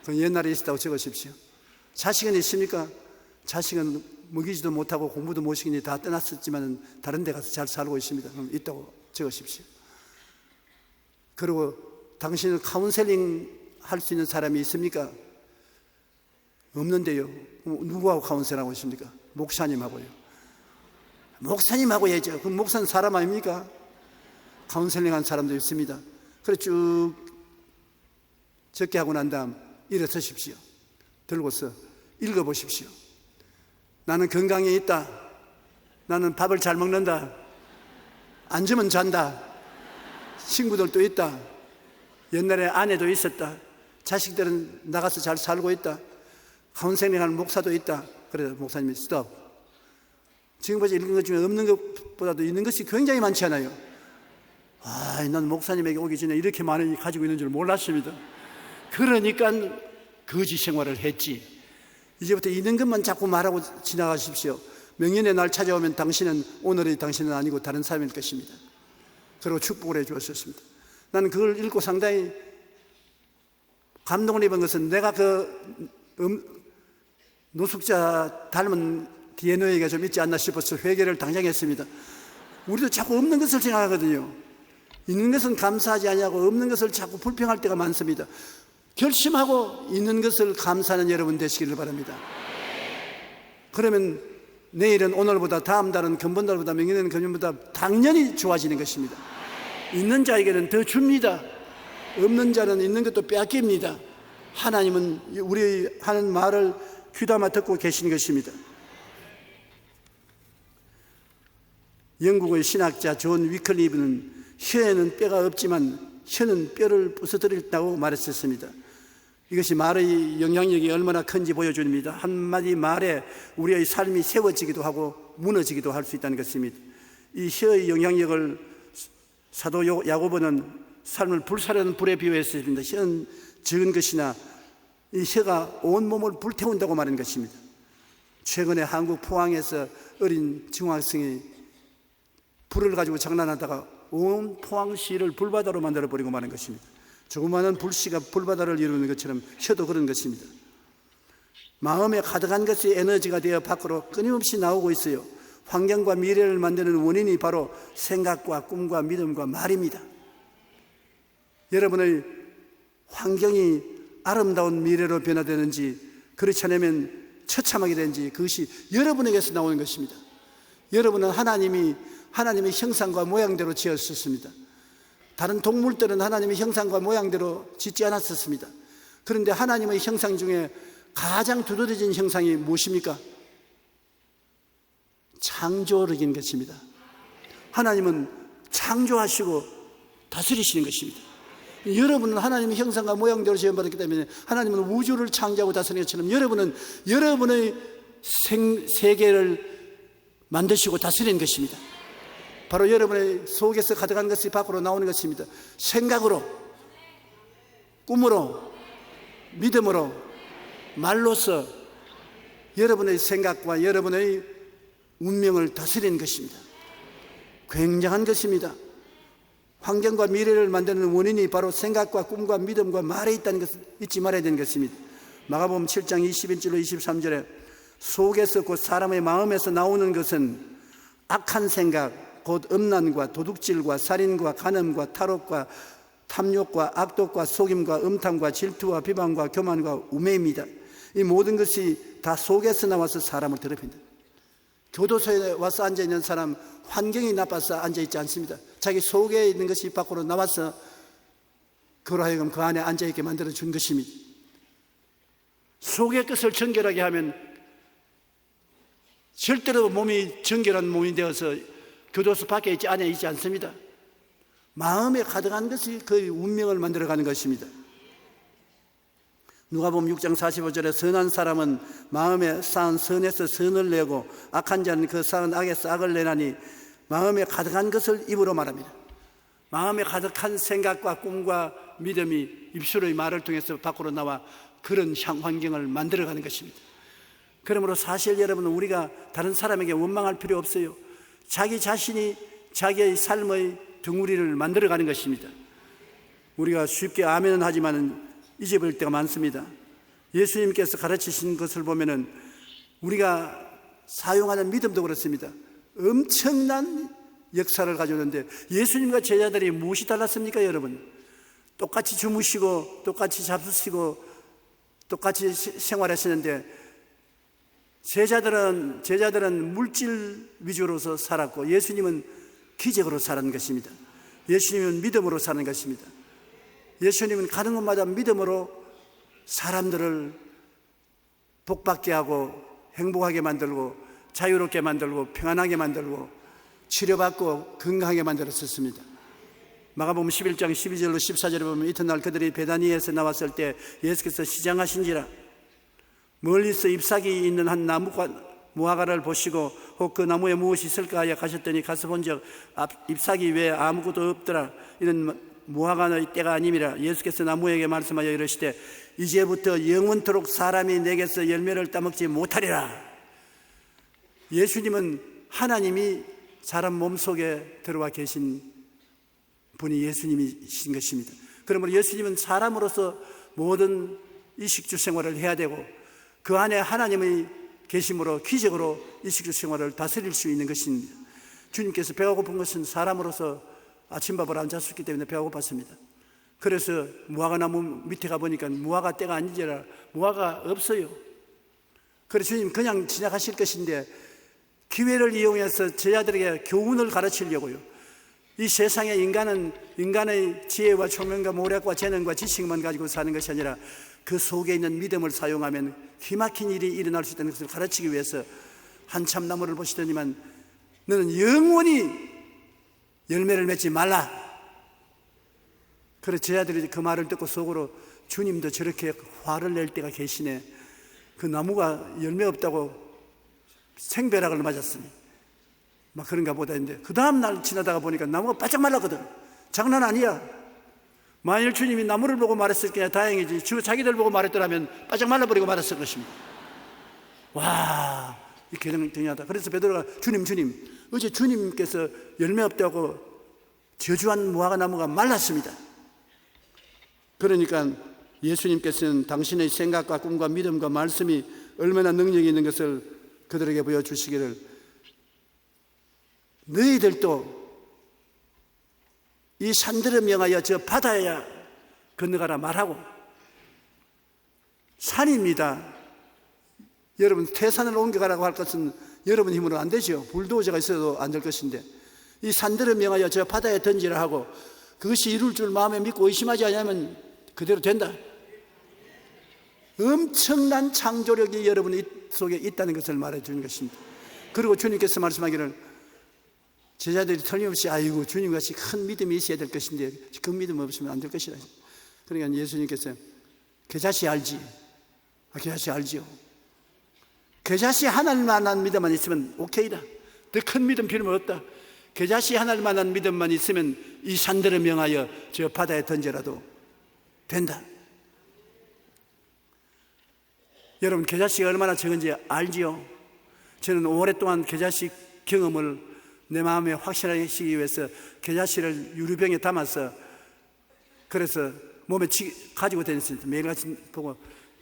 그럼 옛날에 있었다고 적으십시오. 자식은 있습니까? 자식은 먹이지도 못하고 공부도 못 시키니 다 떠났었지만 다른 데 가서 잘 살고 있습니다. 그럼 있다고 적으십시오. 그리고 당신은 카운셀링 할 수 있는 사람이 있습니까? 없는데요. 누구하고 카운셀하고 있습니까? 목사님하고요. 목사님하고 해야죠. 그럼 목사는 사람 아닙니까? 카운셀링 한 사람도 있습니다. 그래 쭉 적게 하고 난 다음 일어서십시오. 들고서 읽어보십시오. 나는 건강에 있다. 나는 밥을 잘 먹는다. 앉으면 잔다. 친구들도 있다. 옛날에 아내도 있었다. 자식들은 나가서 잘 살고 있다. 카운셀링 하는 목사도 있다. 그래서 목사님이 스톱. 지금까지 읽은 것 중에 없는 것보다도 있는 것이 굉장히 많지 않아요. 난 목사님에게 오기 전에 이렇게 많이 가지고 있는 줄 몰랐습니다. 그러니까 거지 생활을 했지. 이제부터 있는 것만 자꾸 말하고 지나가십시오. 명년의 날 찾아오면 당신은 오늘의 당신은 아니고 다른 사람일 것입니다. 그리고 축복을 해 주었습니다. 나는 그걸 읽고 상당히 감동을 입은 것은 내가 노숙자 닮은 DNA가 좀 있지 않나 싶어서 회개를 당장 했습니다. 우리도 자꾸 없는 것을 생각하거든요. 있는 것은 감사하지 않냐고 없는 것을 자꾸 불평할 때가 많습니다. 결심하고 있는 것을 감사하는 여러분 되시기를 바랍니다. 그러면 내일은 오늘보다, 다음 달은 금번달보다,明年은 금년보다 당연히 좋아지는 것입니다. 있는 자에게는 더 줍니다. 없는 자는 있는 것도 빼앗깁니다. 하나님은 우리 하는 말을 귀담아 듣고 계신 것입니다. 영국의 신학자 존 위클리브는 혀에는 뼈가 없지만 혀는 뼈를 부숴드린다고 말했었습니다. 이것이 말의 영향력이 얼마나 큰지 보여줍니다. 한마디 말에 우리의 삶이 세워지기도 하고 무너지기도 할 수 있다는 것입니다. 이 혀의 영향력을 사도 야고보는 삶을 불사르는 불에 비유했습니다. 혀는 적은 것이나 이 혀가 온몸을 불태운다고 말하는 것입니다. 최근에 한국 포항에서 어린 중학생이 불을 가지고 장난하다가 온 포항시를 불바다로 만들어버리고 마는 것입니다. 조그마한 불씨가 불바다를 이루는 것처럼 혀도 그런 것입니다. 마음에 가득한 것이 에너지가 되어 밖으로 끊임없이 나오고 있어요. 환경과 미래를 만드는 원인이 바로 생각과 꿈과 믿음과 말입니다. 여러분의 환경이 아름다운 미래로 변화되는지 그렇지 않으면 처참하게 되는지 그것이 여러분에게서 나오는 것입니다. 여러분은 하나님의 형상과 모양대로 지었었습니다. 다른 동물들은 하나님의 형상과 모양대로 짓지 않았었습니다. 그런데 하나님의 형상 중에 가장 두드러진 형상이 무엇입니까? 창조력인 것입니다. 하나님은 창조하시고 다스리시는 것입니다. 여러분은 하나님의 형상과 모양대로 지음받았기 때문에 하나님은 우주를 창조하고 다스리는 것처럼 여러분은 여러분의 세계를 만드시고 다스리는 것입니다. 바로 여러분의 속에서 가득한 것이 밖으로 나오는 것입니다. 생각으로, 꿈으로, 믿음으로, 말로서 여러분의 생각과 여러분의 운명을 다스리는 것입니다. 굉장한 것입니다. 환경과 미래를 만드는 원인이 바로 생각과 꿈과 믿음과 말에 있다는 것을 잊지 말아야 되는 것입니다. 마가복음 7장 21절로 23절에 속에서 곧 사람의 마음에서 나오는 것은 악한 생각, 곧 음란과 도둑질과 살인과 간음과 탈옥과 탐욕과 악독과 속임과 음탕과 질투와 비방과 교만과 우매입니다. 이 모든 것이 다 속에서 나와서 사람을 더럽힌다. 교도소에 와서 앉아있는 사람 환경이 나빠서 앉아있지 않습니다. 자기 속에 있는 것이 밖으로 나와서 그로 하여금 그 안에 앉아있게 만들어준 것입니다. 속의 것을 정결하게 하면 절대로 몸이 정결한 몸이 되어서 교도소 밖에 있지 안에 있지 않습니다. 마음에 가득한 것이 그 운명을 만들어가는 것입니다. 누가복음 6장 45절에 선한 사람은 마음에 쌓은 선에서 선을 내고 악한 자는 그 쌓은 악에서 악을 내나니 마음에 가득한 것을 입으로 말합니다. 마음에 가득한 생각과 꿈과 믿음이 입술의 말을 통해서 밖으로 나와 그런 환경을 만들어가는 것입니다. 그러므로 사실 여러분, 우리가 다른 사람에게 원망할 필요 없어요. 자기 자신이 자기의 삶의 덩어리를 만들어가는 것입니다. 우리가 쉽게 아멘은 하지만 잊어버릴 때가 많습니다. 예수님께서 가르치신 것을 보면은 우리가 사용하는 믿음도 그렇습니다. 엄청난 역사를 가져오는데 예수님과 제자들이 무엇이 달랐습니까, 여러분? 똑같이 주무시고 똑같이 잡수시고 똑같이 생활하시는데 제자들은 물질 위주로서 살았고 예수님은 기적으로 사는 것입니다. 예수님은 믿음으로 사는 것입니다. 예수님은 가는 곳마다 믿음으로 사람들을 복받게 하고 행복하게 만들고 자유롭게 만들고 평안하게 만들고 치료받고 건강하게 만들었습니다. 마가복음 11장 12절로 14절에 보면 이튿날 그들이 베다니에서 나왔을 때 예수께서 시장하신지라 멀리서 잎사귀 있는 한 무화과를 보시고 혹 그 나무에 무엇이 있을까 하여 가셨더니 가서 본즉 잎사귀 외에 아무것도 없더라. 이는 무화과의 때가 아님이라. 예수께서 나무에게 말씀하여 이르시되 이제부터 영원토록 사람이 내게서 열매를 따먹지 못하리라. 예수님은 하나님이 사람 몸속에 들어와 계신 분이 예수님이신 것입니다. 그러므로 예수님은 사람으로서 모든 이식주 생활을 해야 되고 그 안에 하나님의 계심으로 기적으로 이식주 생활을 다스릴 수 있는 것입니다. 주님께서 배가 고픈 것은 사람으로서 아침밥을 안 잤었기 때문에 배가 고팠습니다. 그래서 무화과나무 밑에 가보니까 무화과 때가 아니라 무화과 없어요. 그래서 주님 그냥 지나가실 것인데 기회를 이용해서 제자들에게 교훈을 가르치려고요. 이 세상에 인간의 지혜와 총명과 모략과 재능과 지식만 가지고 사는 것이 아니라 그 속에 있는 믿음을 사용하면 기막힌 일이 일어날 수 있다는 것을 가르치기 위해서 한참 나무를 보시더니만 너는 영원히 열매를 맺지 말라. 그래서 제자들이 그 말을 듣고 속으로 주님도 저렇게 화를 낼 때가 계시네. 그 나무가 열매 없다고 생벼락을 맞았으니 막 그런가 보다 했는데 그 다음 날 지나다가 보니까 나무가 바짝 말랐거든. 장난 아니야. 만일 주님이 나무를 보고 말했을 게 다행이지 자기들 보고 말했더라면 바짝 말라버리고 말았을 것입니다. 와, 이렇게 대단하다. 그래서 베드로가 주님 어제 주님께서 열매 없다고 저주한 무화과 나무가 말랐습니다. 그러니까 예수님께서는 당신의 생각과 꿈과 믿음과 말씀이 얼마나 능력이 있는 것을 그들에게 보여주시기를 너희들도 이 산들을 명하여 저 바다에 건너가라 말하고 산입니다. 여러분 태산을 옮겨가라고 할 것은 여러분 힘으로 안 되죠. 불도저가 있어도 안 될 것인데 이 산들을 명하여 저 바다에 던지라 하고 그것이 이룰 줄 마음에 믿고 의심하지 않으면 그대로 된다. 엄청난 창조력이 여러분 속에 있다는 것을 말해 주는 것입니다. 그리고 주님께서 말씀하기를 제자들이 틀림없이 아이고 주님같이 큰 믿음이 있어야 될 것인데 그 믿음 없으면 안 될 것이라. 그러니까 예수님께서 겨자씨 알지? 겨자씨 알지요. 겨자씨 하나만한 믿음만 있으면 오케이다. 더 큰 믿음 필요는 없다. 겨자씨 하나만한 믿음만 있으면 이 산들을 명하여 저 바다에 던져라도 된다. 여러분 겨자씨가 얼마나 적은지 알지요? 저는 오랫동안 겨자씨 경험을 내 마음에 확실하게 하시기 위해서 겨자씨를 유리병에 담아서 그래서 몸에 가지고 다녔습니다. 매일 아침 보고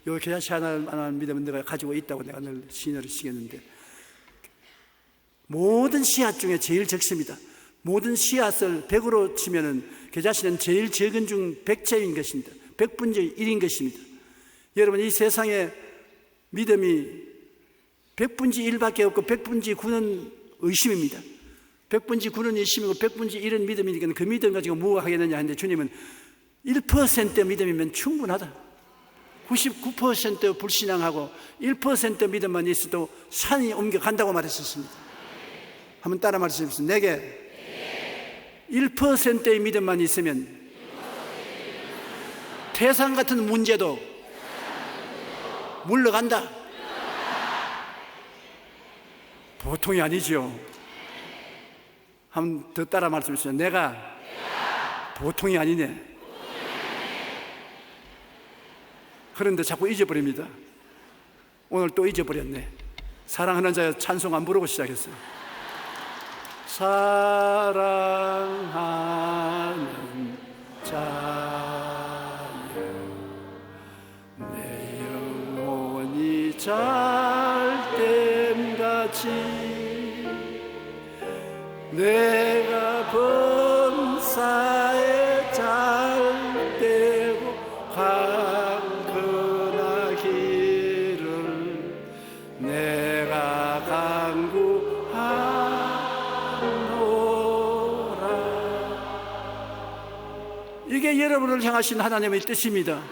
요 겨자씨 하나만 믿으면 내가 가지고 있다고 내가 늘 신호를 시켰는데 모든 씨앗 중에 제일 적습니다. 모든 씨앗을 100으로 치면은 겨자씨는 제일 적은 중 100제인 것입니다. 100분의 1인 것입니다. 여러분 이 세상에 믿음이 100분지 1밖에 없고 100분지 9는 의심입니다. 100분지 9는 의심이고 100분지 1은 믿음이니까 그 믿음 가지고 무엇 하겠느냐 하는데 주님은 1% 믿음이면 충분하다. 99% 불신앙하고 1% 믿음만 있어도 산이 옮겨간다고 말했었습니다. 한번 따라 말씀해주세요. 내게 1%의 믿음만 있으면 태산 같은 문제도 물러간다. 보통이 아니죠. 한번 더 따라 말씀해주세요. 내가 보통이 아니네. 그런데 자꾸 잊어버립니다. 오늘 또 잊어버렸네. 사랑하는 자여 찬송 안 부르고 시작했어요. 사랑하는 자여 내 영혼이 잘됨같이 내가 범사에 잘되고 강건하기를 내가 간구하노라. 이게 여러분을 향하신 하나님의 뜻입니다.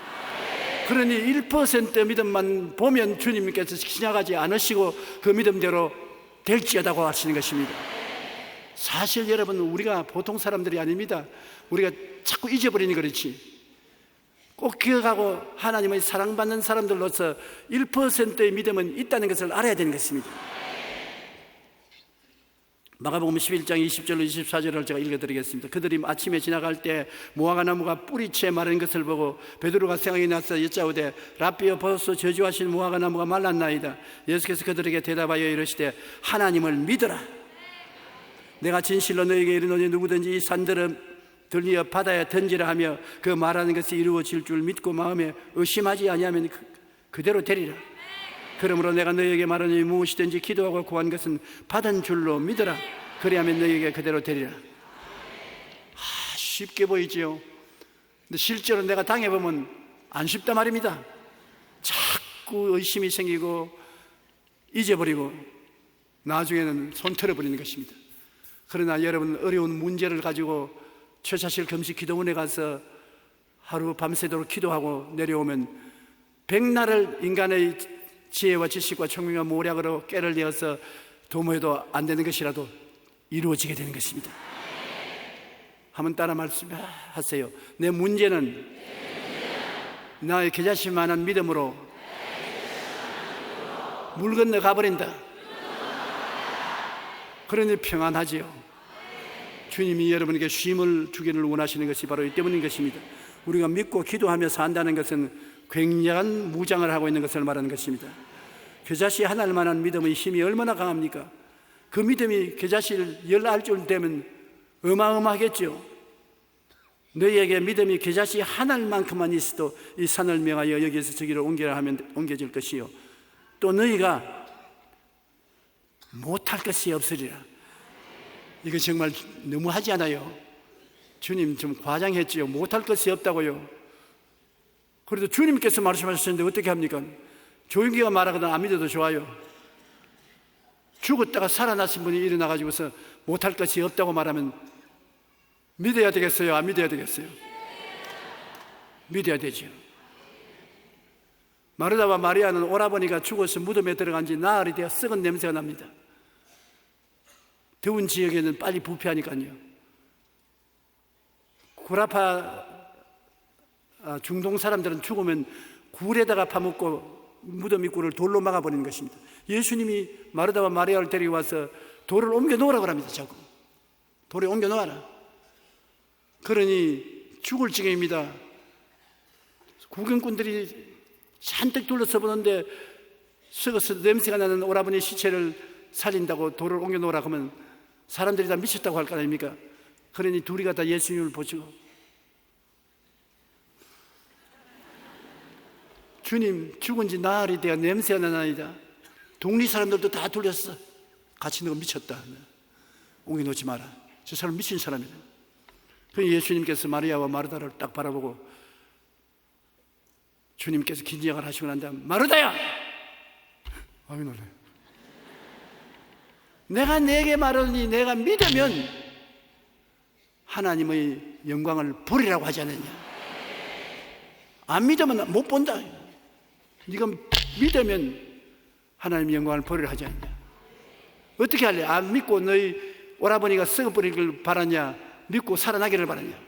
그러니 1% 믿음만 보면 주님께서 지나가지 않으시고 그 믿음대로 될지어다고 하시는 것입니다. 사실 여러분, 우리가 보통 사람들이 아닙니다. 우리가 자꾸 잊어버리니 그렇지. 꼭 기억하고 하나님의 사랑받는 사람들로서 1%의 믿음은 있다는 것을 알아야 되는 것입니다. 마가복음 11장 20절로 24절을 제가 읽어드리겠습니다. 그들이 아침에 지나갈 때 무화과나무가 뿌리채 마른 것을 보고 베드로가 생각이 나서 여짜오되 랍비여 벌써 저주하신 무화과나무가 말랐나이다. 예수께서 그들에게 대답하여 이르시되 하나님을 믿어라. 내가 진실로 너에게 이르노니 누구든지 이 산들을 들리어 바다에 던지라 하며 그 말하는 것이 이루어질 줄 믿고 마음에 의심하지 아니하면 그대로 되리라. 그러므로 내가 너에게 말하니 무엇이든지 기도하고 구한 것은 받은 줄로 믿어라. 그리하면 너에게 그대로 되리라. 쉽게 보이지요. 근데 실제로 내가 당해보면 안 쉽단 말입니다. 자꾸 의심이 생기고 잊어버리고 나중에는 손 털어버리는 것입니다. 그러나 여러분, 어려운 문제를 가지고 최사실 금식 기도원에 가서 하루 밤새도록 기도하고 내려오면 백날을 인간의 지혜와 지식과 총명과 모략으로 깨를 내어서 도모해도 안 되는 것이라도 이루어지게 되는 것입니다. 한번 따라 말씀하세요. 내 문제는 나의 겨자씨만한 믿음으로 물 건너 가버린다. 그러니 평안하지요. 주님이 여러분에게 쉼을 주기를 원하시는 것이 바로 이 때문인 것입니다. 우리가 믿고 기도하며 산다는 것은 굉장한 무장을 하고 있는 것을 말하는 것입니다. 겨자씨 하나를 만한 믿음의 힘이 얼마나 강합니까? 그 믿음이 겨자씨를 열알줄 되면 어마어마하겠죠. 너희에게 믿음이 겨자씨 하나만큼만 있어도 이 산을 명하여 여기에서 저기로 옮겨라 하면 옮겨질 것이요, 또 너희가 못할 것이 없으리라. 이거 정말 너무하지 않아요? 주님 좀 과장했지요. 못할 것이 없다고요. 그래도 주님께서 말씀하셨는데 어떻게 합니까? 조용기가 말하거든 안 믿어도 좋아요. 죽었다가 살아나신 분이 일어나가지고서 못할 것이 없다고 말하면 믿어야 되겠어요? 안 믿어야 되겠어요? 믿어야 되죠. 마르다와 마리아는 오라버니가 죽어서 무덤에 들어간 지 나흘이 되어 썩은 냄새가 납니다. 더운 지역에는 빨리 부패하니까요. 구라파 중동 사람들은 죽으면 굴에다가 파묻고 무덤 입구를 돌로 막아버리는 것입니다. 예수님이 마르다와 마리아를 데리고 와서 돌을 옮겨 놓으라고 합니다. 자꾸 돌에 옮겨 놓아라. 그러니 죽을 지경입니다. 구경꾼들이 잔뜩 둘러서 보는데 썩어서 냄새가 나는 오라버니 시체를 살린다고 돌을 옮겨 놓으라 하면 사람들이 다 미쳤다고 할 거 아닙니까? 그러니 둘이가 다 예수님을 보시고 주님 죽은 지 나흘이 되어 냄새가 나나이다. 동리 사람들도 다 둘렸어. 같이 너 미쳤다. 옮겨 놓지 마라. 저 사람 미친 사람이다. 그래서 예수님께서 마리아와 마르다를 딱 바라보고 주님께서 긴장을 하시고 난 다음 마르다야! 아유 놀래. 내가 내게 말하니 내가 믿으면 하나님의 영광을 보리라고 하지 않느냐. 안 믿으면 못 본다. 네가 믿으면 하나님의 영광을 보리라 하지 않느냐. 어떻게 할래? 안 믿고 너희 오라버니가 썩어버리길 바랐냐, 믿고 살아나기를 바랐냐.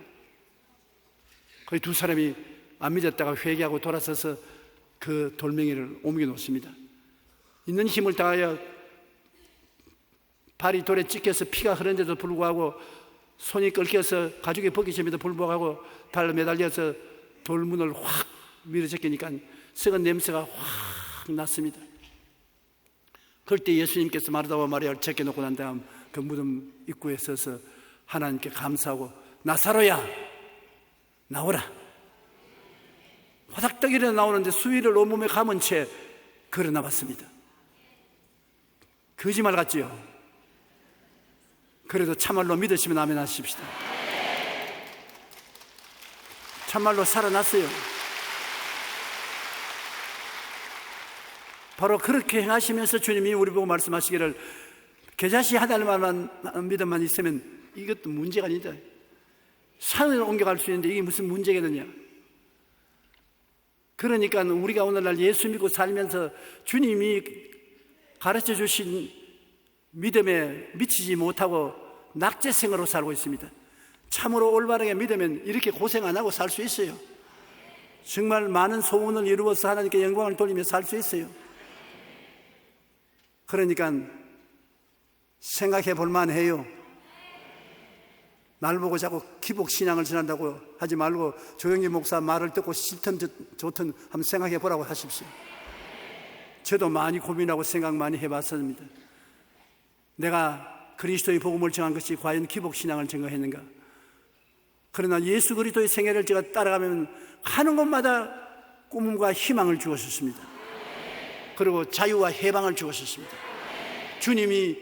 거의 두 사람이 안 믿었다가 회개하고 돌아서서 그 돌멩이를 옮겨 놓습니다. 있는 힘을 다하여 발이 돌에 찍혀서 피가 흐르는데도 불구하고, 손이 끓겨서 가죽에 벗기심에도 불구하고 발로 매달려서 돌문을 확 밀어제끼니까 썩은 냄새가 확 났습니다. 그럴 때 예수님께서 마르다와 마리아를 제껴놓고 난 다음 그 무덤 입구에 서서 하나님께 감사하고, 나사로야 나오라. 화닥떡 일어나 나오는데 수위를 온몸에 감은 채 걸어 나왔습니다. 거짓말 같지요? 그래도 참말로 믿으시면 아멘 하십시다. 참말로 살아났어요. 바로 그렇게 행하시면서 주님이 우리 보고 말씀하시기를, 겨자씨 하나님만 믿음만 있으면 이것도 문제가 아니다. 산을 옮겨갈 수 있는데 이게 무슨 문제겠느냐. 그러니까 우리가 오늘날 예수 믿고 살면서 주님이 가르쳐 주신 믿음에 미치지 못하고 낙제생으로 살고 있습니다. 참으로 올바르게 믿으면 이렇게 고생 안 하고 살 수 있어요. 정말 많은 소원을 이루어서 하나님께 영광을 돌리며 살 수 있어요. 그러니까 생각해 볼 만해요. 날 보고 자꾸 기복신앙을 전한다고 하지 말고 조영기 목사 말을 듣고 싫든 좋든 한번 생각해 보라고 하십시오. 저도 많이 고민하고 생각 많이 해봤습니다. 내가 그리스도의 복음을 정한 것이 과연 기복신앙을 증거했는가? 그러나 예수 그리스도의 생애를 제가 따라가면 가는 곳마다 꿈과 희망을 주었습니다. 그리고 자유와 해방을 주었습니다. 주님이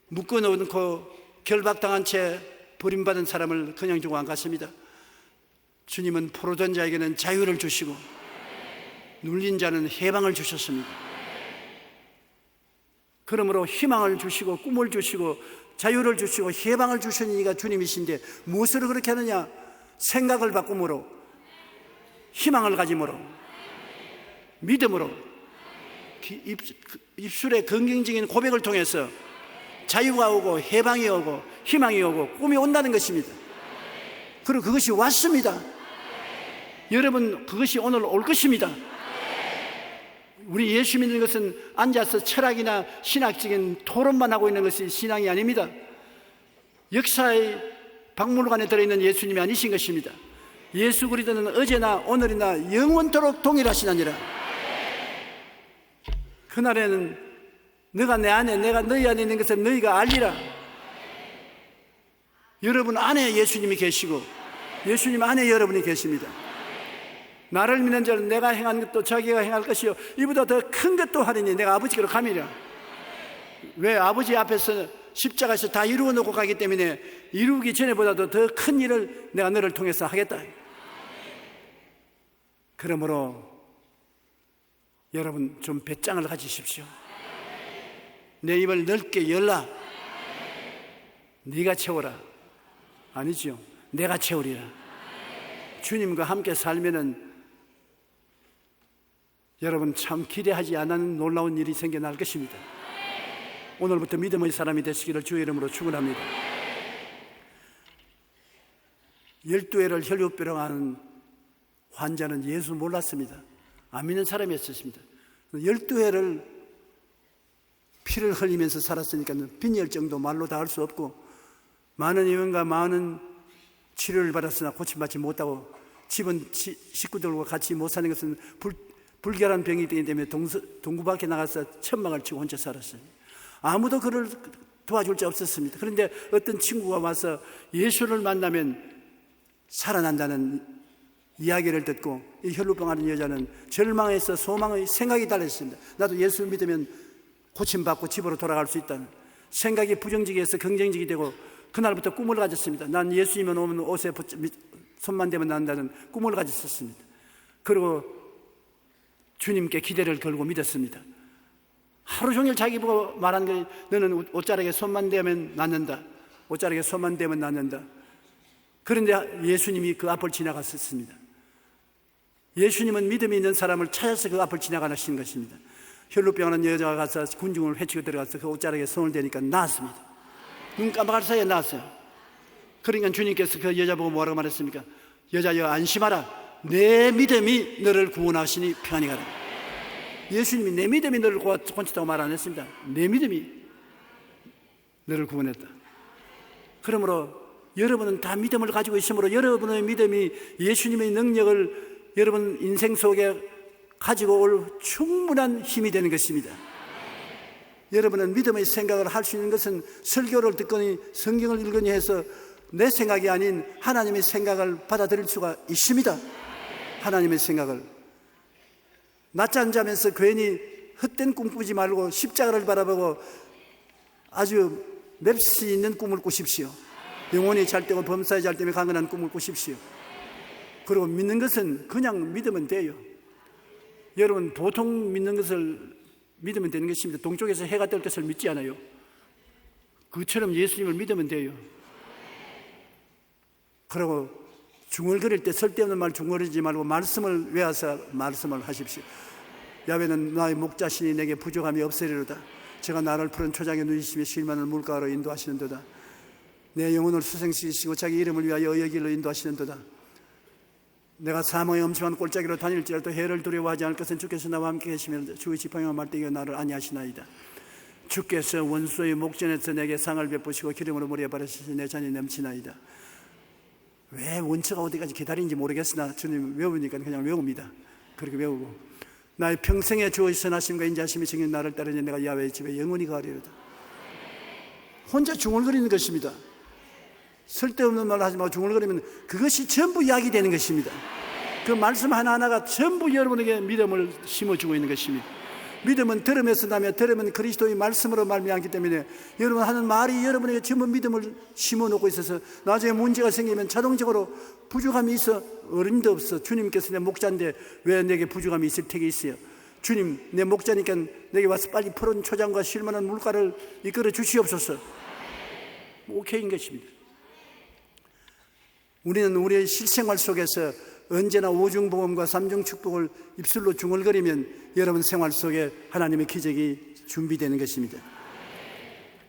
묶어놓고 결박당한 채 버림받은 사람을 그냥 두고 안 갔습니다. 주님은 포로된 자에게는 자유를 주시고 눌린 자는 해방을 주셨습니다. 그러므로 희망을 주시고 꿈을 주시고 자유를 주시고 해방을 주시는 이가 주님이신데 무엇으로 그렇게 하느냐? 생각을 바꿈으로, 희망을 가짐으로, 믿음으로, 입술에 긍정적인 고백을 통해서 자유가 오고 해방이 오고 희망이 오고 꿈이 온다는 것입니다. 그리고 그것이 왔습니다. 여러분, 그것이 오늘 올 것입니다. 우리 예수 믿는 것은 앉아서 철학이나 신학적인 토론만 하고 있는 것이 신앙이 아닙니다. 역사의 박물관에 들어있는 예수님이 아니신 것입니다. 예수 그리스도는 어제나 오늘이나 영원토록 동일하시나니라. 그날에는 너가 내 안에 내가 너희 안에 있는 것을 너희가 알리라. 여러분 안에 예수님이 계시고 예수님 안에 여러분이 계십니다. 나를 믿는 자는 내가 행한 것도 자기가 행할 것이요 이보다 더 큰 것도 하리니 내가 아버지께로 가미라. 왜? 아버지 앞에서 십자가에서 다 이루어 놓고 가기 때문에 이루기 전에보다도 더 큰 일을 내가 너를 통해서 하겠다. 그러므로 여러분 좀 배짱을 가지십시오. 내 입을 넓게 열라. 네가 채워라. 아니죠. 내가 채우리라. 주님과 함께 살면은 여러분 참 기대하지 않은 놀라운 일이 생겨날 것입니다. 오늘부터 믿음의 사람이 되시기를 주의 이름으로 축원합니다. 12회를 혈육병하는 환자는 예수 몰랐습니다. 안 믿는 사람이었습니다. 12회를 피를 흘리면서 살았으니까 빈혈증도 말로 다 할 수 없고 많은 의원과 많은 치료를 받았으나 고침받지 못하고 집은 식구들과 같이 못 사는 것은 불결한 병이기 때문에 동구 밖에 나가서 천막을 치고 혼자 살았어요. 아무도 그를 도와줄 자 없었습니다. 그런데 어떤 친구가 와서 예수를 만나면 살아난다는 이야기를 듣고 이 혈루병하는 여자는 절망에서 소망의 생각이 달렸습니다. 나도 예수를 믿으면 고침받고 집으로 돌아갈 수 있다는 생각이 부정적이어서 긍정적이 되고 그날부터 꿈을 가졌습니다. 난 예수님은 오면 옷에 손만 대면 난다는 꿈을 가졌었습니다. 그리고 주님께 기대를 걸고 믿었습니다. 하루 종일 자기 보고 말한 게 너는 옷자락에 손만 대면 낫는다. 옷자락에 손만 대면 낫는다. 그런데 예수님이 그 앞을 지나갔었습니다. 예수님은 믿음이 있는 사람을 찾아서 그 앞을 지나가시는 것입니다. 혈루병하는 여자가 가서 군중을 헤치고 들어가서 그 옷자락에 손을 대니까 나았습니다. 눈 깜빡할 사이에 나았어요. 그러니까 주님께서 그 여자 보고 뭐라고 말했습니까? 여자여 안심하라. 내 믿음이 너를 구원하시니 평안히 가라. 예수님이 내 믿음이 너를 고쳤다고 말 안 했습니다. 내 믿음이 너를 구원했다. 그러므로 여러분은 다 믿음을 가지고 있으므로 여러분의 믿음이 예수님의 능력을 여러분 인생 속에 가지고 올 충분한 힘이 되는 것입니다. 여러분은 믿음의 생각을 할 수 있는 것은 설교를 듣거니 성경을 읽으니 해서 내 생각이 아닌 하나님의 생각을 받아들일 수가 있습니다. 하나님의 생각을 낮잠 자면서 괜히 헛된 꿈 꾸지 말고 십자가를 바라보고 아주 맵시 있는 꿈을 꾸십시오. 영혼이 잘 때고 범사에 잘 때면 강건한 꿈을 꾸십시오. 그리고 믿는 것은 그냥 믿으면 돼요. 여러분 보통 믿는 것을 믿으면 되는 것입니다. 동쪽에서 해가 뜰 것을 믿지 않아요. 그처럼 예수님을 믿으면 돼요. 그리고 중얼거릴 때 쓸데없는 말 중얼거리지 말고 말씀을 외워서 말씀을 하십시오. 야훼는 나의 목자시니 내게 부족함이 없으리로다. 제가 나를 푸른 초장에 누이시며 쉴만한 물가로 인도하시는도다. 내 영혼을 수생시키시고 자기 이름을 위하여 의의 길로 인도하시는도다. 내가 사망의 엄침한 골짜기로 다닐지라도 해를 두려워하지 않을 것은 주께서 나와 함께 계시며 주의 지팡이와 말대기가 나를 안위하시나이다. 주께서 원수의 목전에서 내게 상을 베푸시고 기름으로 머리에 바르시니 내 잔이 넘치나이다. 왜 원처가 어디까지 기다리는지 모르겠으나 주님 외우니까 그냥 외웁니다. 그렇게 외우고 나의 평생의 주의 선하심과 인자하심이 정녕 나를 따르니 내가 야훼의 집에 영원히 가리로다. 혼자 중얼거리는 것입니다. 쓸데없는 말을 하지 말고 중얼거리면 그것이 전부 약이 되는 것입니다. 그 말씀 하나하나가 전부 여러분에게 믿음을 심어주고 있는 것입니다. 믿음은 들음에서 나며 들음은 그리스도의 말씀으로 말미암기 때문에 여러분 하는 말이 여러분에게 전부 믿음을 심어놓고 있어서 나중에 문제가 생기면 자동적으로 부족함이 있어 어림도 없어. 주님께서 내 목자인데 왜 내게 부족함이 있을 택이 있어요. 주님 내 목자니까 내게 와서 빨리 푸른 초장과 쉴만한 물가를 이끌어 주시옵소서. 오케이인 것입니다. 우리는 우리의 실생활 속에서 언제나 오중복음과 삼중축복을 입술로 중얼거리면 여러분 생활 속에 하나님의 기적이 준비되는 것입니다.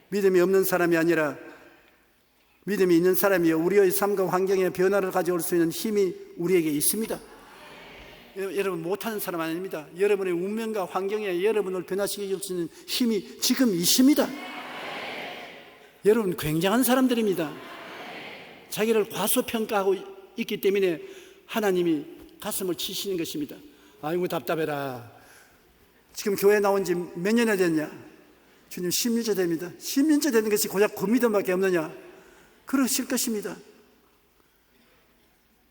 믿음이 없는 사람이 아니라 믿음이 있는 사람이요 우리의 삶과 환경에 변화를 가져올 수 있는 힘이 우리에게 있습니다. 여러분 못하는 사람 아닙니다. 여러분의 운명과 환경에 여러분을 변화시킬 수 있는 힘이 지금 있습니다. 여러분 굉장한 사람들입니다. 자기를 과소평가하고 있기 때문에 하나님이 가슴을 치시는 것입니다. 아이고 답답해라. 지금 교회 나온 지 몇 년이나 됐냐? 주님 10년째 됩니다. 10년째 되는 것이 고작 그 믿음밖에 없느냐? 그러실 것입니다.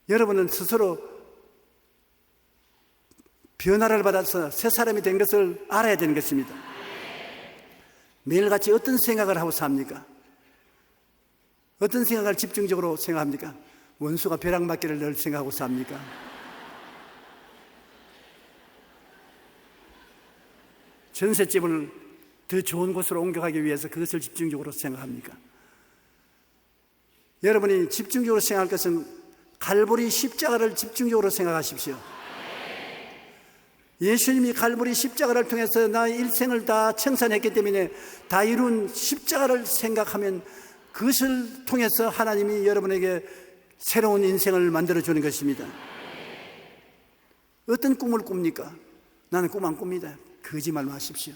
여러분은 스스로 변화를 받아서 새 사람이 된 것을 알아야 되는 것입니다. 매일같이 어떤 생각을 하고 삽니까? 어떤 생각을 집중적으로 생각합니까? 원수가 벼락맞기를 늘 생각하고 삽니까? 전셋집을 더 좋은 곳으로 옮겨가기 위해서 그것을 집중적으로 생각합니까? 여러분이 집중적으로 생각할 것은 갈보리 십자가를 집중적으로 생각하십시오. 예수님이 갈보리 십자가를 통해서 나의 일생을 다 청산했기 때문에 다 이룬 십자가를 생각하면 그것을 통해서 하나님이 여러분에게 새로운 인생을 만들어주는 것입니다. 어떤 꿈을 꿉니까? 나는 꿈 안 꿉니다. 거짓말 마십시오.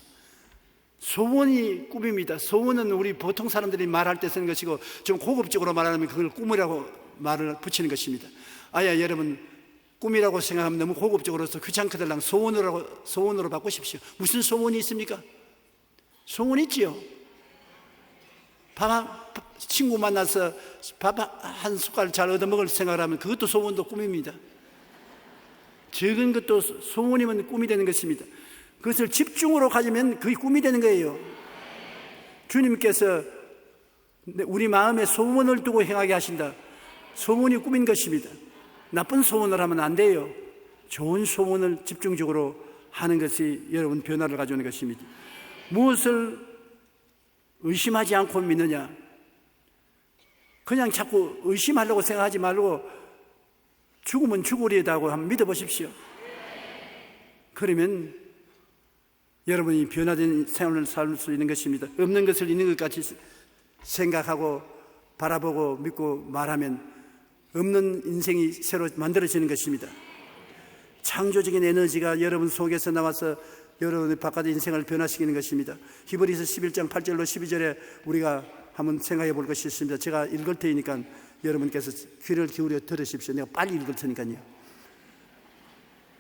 소원이 꿈입니다. 소원은 우리 보통 사람들이 말할 때 쓰는 것이고 좀 고급적으로 말하면 그걸 꿈이라고 말을 붙이는 것입니다. 아야 여러분 꿈이라고 생각하면 너무 고급적으로서 귀찮거들랑 소원으로 바꾸십시오. 무슨 소원이 있습니까? 소원 있지요. 친구 만나서 밥 한 숟갈 잘 얻어먹을 생각을 하면 그것도 소원도 꿈입니다. 적은 것도 소원이면 꿈이 되는 것입니다. 그것을 집중으로 가지면 그게 꿈이 되는 거예요. 주님께서 우리 마음에 소원을 두고 행하게 하신다. 소원이 꿈인 것입니다. 나쁜 소원을 하면 안 돼요. 좋은 소원을 집중적으로 하는 것이 여러분 변화를 가져오는 것입니다. 무엇을 의심하지 않고 믿느냐? 그냥 자꾸 의심하려고 생각하지 말고 죽으면 죽으리다고 한번 믿어보십시오. 그러면 여러분이 변화된 생활을 살 수 있는 것입니다. 없는 것을 있는 것 같이 생각하고 바라보고 믿고 말하면 없는 인생이 새로 만들어지는 것입니다. 창조적인 에너지가 여러분 속에서 나와서 여러분의 바깥의 인생을 변화시키는 것입니다. 히브리서 11장 8절로 12절에 우리가 한번 생각해 볼 것이 있습니다. 제가 읽을 테니까 여러분께서 귀를 기울여 들으십시오. 내가 빨리 읽을 테니까요.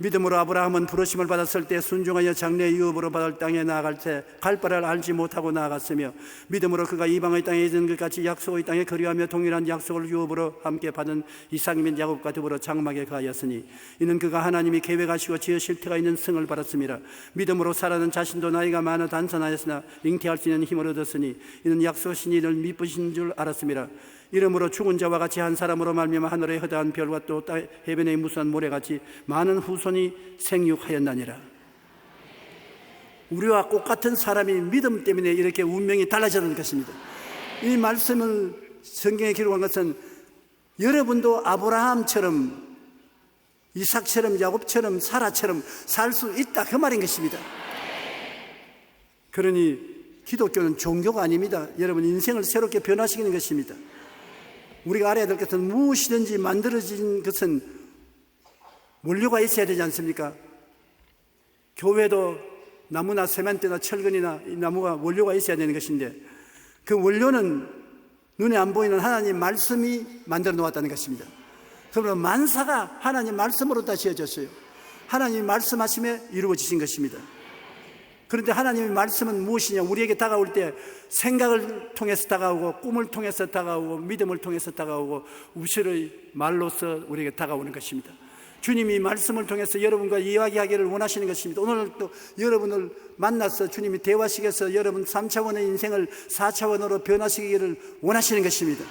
믿음으로 아브라함은 부르심을 받았을 때 순종하여 장래의 유업으로 받을 땅에 나아갈 때 갈 바를 알지 못하고 나아갔으며, 믿음으로 그가 이방의 땅에 있는 것 같이 약속의 땅에 거류하며 동일한 약속을 유업으로 함께 받은 이삭 및 야곱과 더불어 장막에 가하였으니, 이는 그가 하나님이 계획하시고 지으실 터가 있는 성을 받았습니다. 믿음으로 사라는 자신도 나이가 많아 단선하였으나 잉태할 수 있는 힘을 얻었으니, 이는 약속하신 이를 미쁘신 줄 알았습니다. 이러므로 죽은 자와 같이 한 사람으로 말미암아 하늘의 허다한 별과 또 해변의 무수한 모래같이 많은 후손이 생육하였나니라. 우리와 똑같은 사람이 믿음 때문에 이렇게 운명이 달라지는 것입니다. 이 말씀을 성경에 기록한 것은 여러분도 아브라함처럼, 이삭처럼, 야곱처럼, 사라처럼 살 수 있다, 그 말인 것입니다. 그러니 기독교는 종교가 아닙니다. 여러분 인생을 새롭게 변화시키는 것입니다. 우리가 알아야 될 것은 무엇이든지 만들어진 것은 원료가 있어야 되지 않습니까? 교회도 나무나 세멘트나 철근이나 이 나무가 원료가 있어야 되는 것인데, 그 원료는 눈에 안 보이는 하나님 말씀이 만들어 놓았다는 것입니다. 그러면 만사가 하나님 말씀으로 다 지어졌어요. 하나님이 말씀하심에 이루어지신 것입니다. 그런데 하나님의 말씀은 무엇이냐? 우리에게 다가올 때 생각을 통해서 다가오고, 꿈을 통해서 다가오고, 믿음을 통해서 다가오고, 우실의 말로서 우리에게 다가오는 것입니다. 주님이 말씀을 통해서 여러분과 이야기하기를 원하시는 것입니다. 오늘 또 여러분을 만나서 주님이 대화시켜서 여러분 3차원의 인생을 4차원으로 변화시키기를 원하시는 것입니다.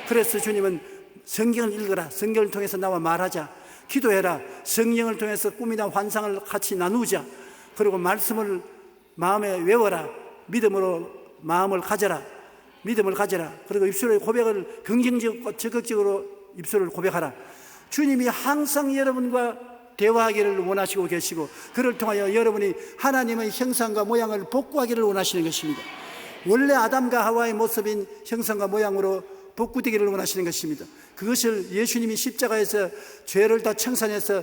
그래서 주님은 성경을 읽어라, 성경을 통해서 나와 말하자, 기도해라, 성령을 통해서 꿈이나 환상을 같이 나누자, 그리고 말씀을 마음에 외워라, 믿음으로 마음을 가져라, 믿음을 가져라, 그리고 입술의 고백을 긍정적이고 적극적으로 입술을 고백하라. 주님이 항상 여러분과 대화하기를 원하시고 계시고, 그를 통하여 여러분이 하나님의 형상과 모양을 복구하기를 원하시는 것입니다. 원래 아담과 하와의 모습인 형상과 모양으로 복구되기를 원하시는 것입니다. 그것을 예수님이 십자가에서 죄를 다 청산해서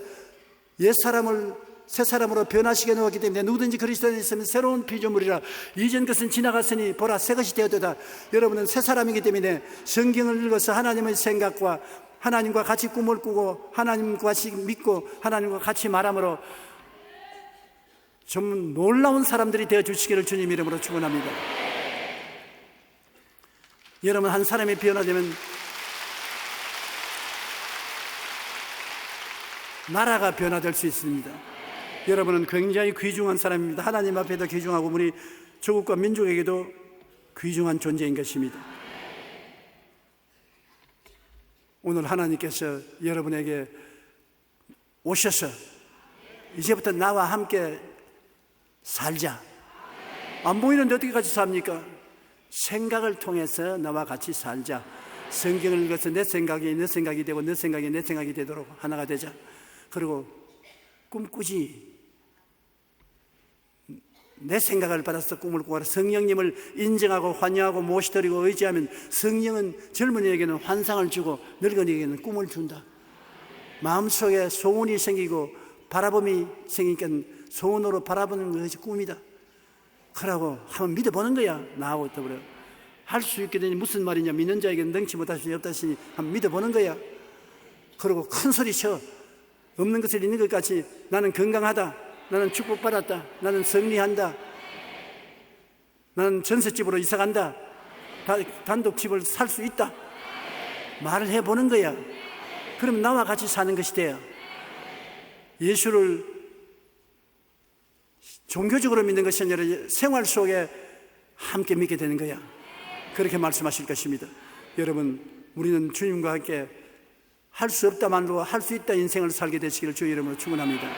옛사람을 새사람으로 변화시켜 놓았기 때문에 누구든지 그리스도 안에 있으면 새로운 피조물이라, 이전 것은 지나갔으니 보라 새것이 되었도다. 여러분은 새사람이기 때문에 성경을 읽어서 하나님의 생각과 하나님과 같이 꿈을 꾸고 하나님과 같이 믿고 하나님과 같이 말함으로 좀 놀라운 사람들이 되어 주시기를 주님 이름으로 축원합니다. 여러분 한 사람이 변화되면 나라가 변화될 수 있습니다. 여러분은 굉장히 귀중한 사람입니다. 하나님 앞에도 귀중하고 우리 조국과 민족에게도 귀중한 존재인 것입니다. 오늘 하나님께서 여러분에게 오셔서 이제부터 나와 함께 살자. 안 보이는데 어떻게 같이 삽니까? 생각을 통해서 나와 같이 살자. 성경을 읽어서 내 생각이 내 생각이 되고 내 생각이 내 생각이 되도록 하나가 되자. 그리고 꿈꾸지. 내 생각을 받아서 꿈을 꾸어라. 성령님을 인정하고 환영하고 모시드리고 의지하면 성령은 젊은이에게는 환상을 주고 늙은이에게는 꿈을 준다. 마음속에 소원이 생기고 바라봄이 생기니까 소원으로 바라보는 것이 꿈이다. 그러고 한번 믿어보는 거야. 나하고 더불어 할 수 있게 되니 무슨 말이냐? 믿는 자에게는 능치 못할 수 없다시니 한번 믿어보는 거야. 그리고 큰 소리 쳐. 없는 것을 있는 것 같이 나는 건강하다, 나는 축복받았다, 나는 승리한다, 나는 전셋집으로 이사간다, 단독집을 살 수 있다, 말을 해보는 거야. 그럼 나와 같이 사는 것이 돼요. 예수를 종교적으로 믿는 것이 아니라 생활 속에 함께 믿게 되는 거야. 그렇게 말씀하실 것입니다. 여러분 우리는 주님과 함께 할 수 없다만도 할 수 있다 인생을 살게 되시기를 주의 이름으로 축원합니다.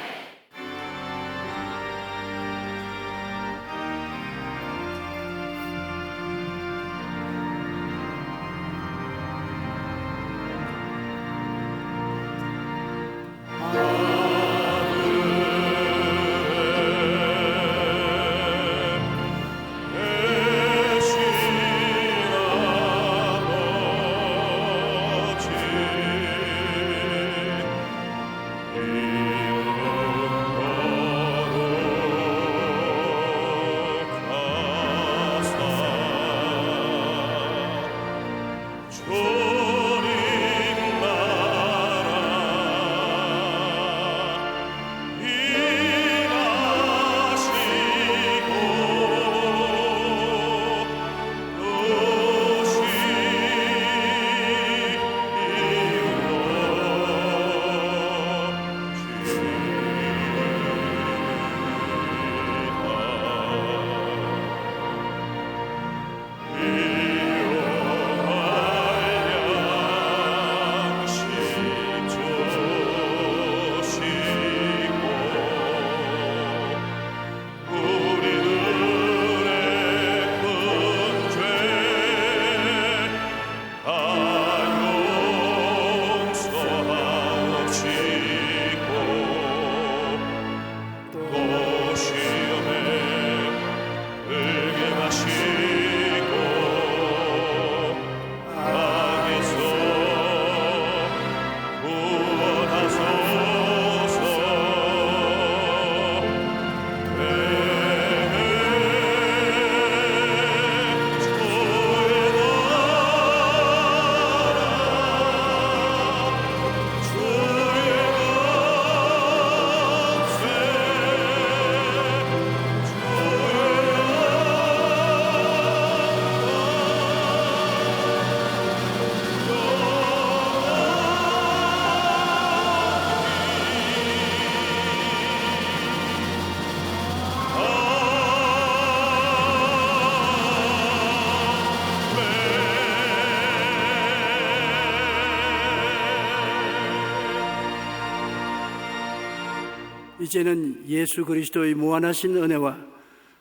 이제는 예수 그리스도의 무한하신 은혜와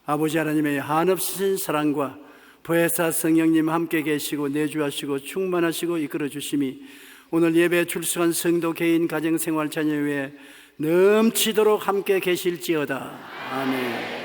아버지 하나님의 한없으신 사랑과 보혜사 성령님 함께 계시고 내주하시고 충만하시고 이끌어 주심이 오늘 예배에 출석한 성도 개인 가정생활 자녀 외에 넘치도록 함께 계실지어다. 아멘.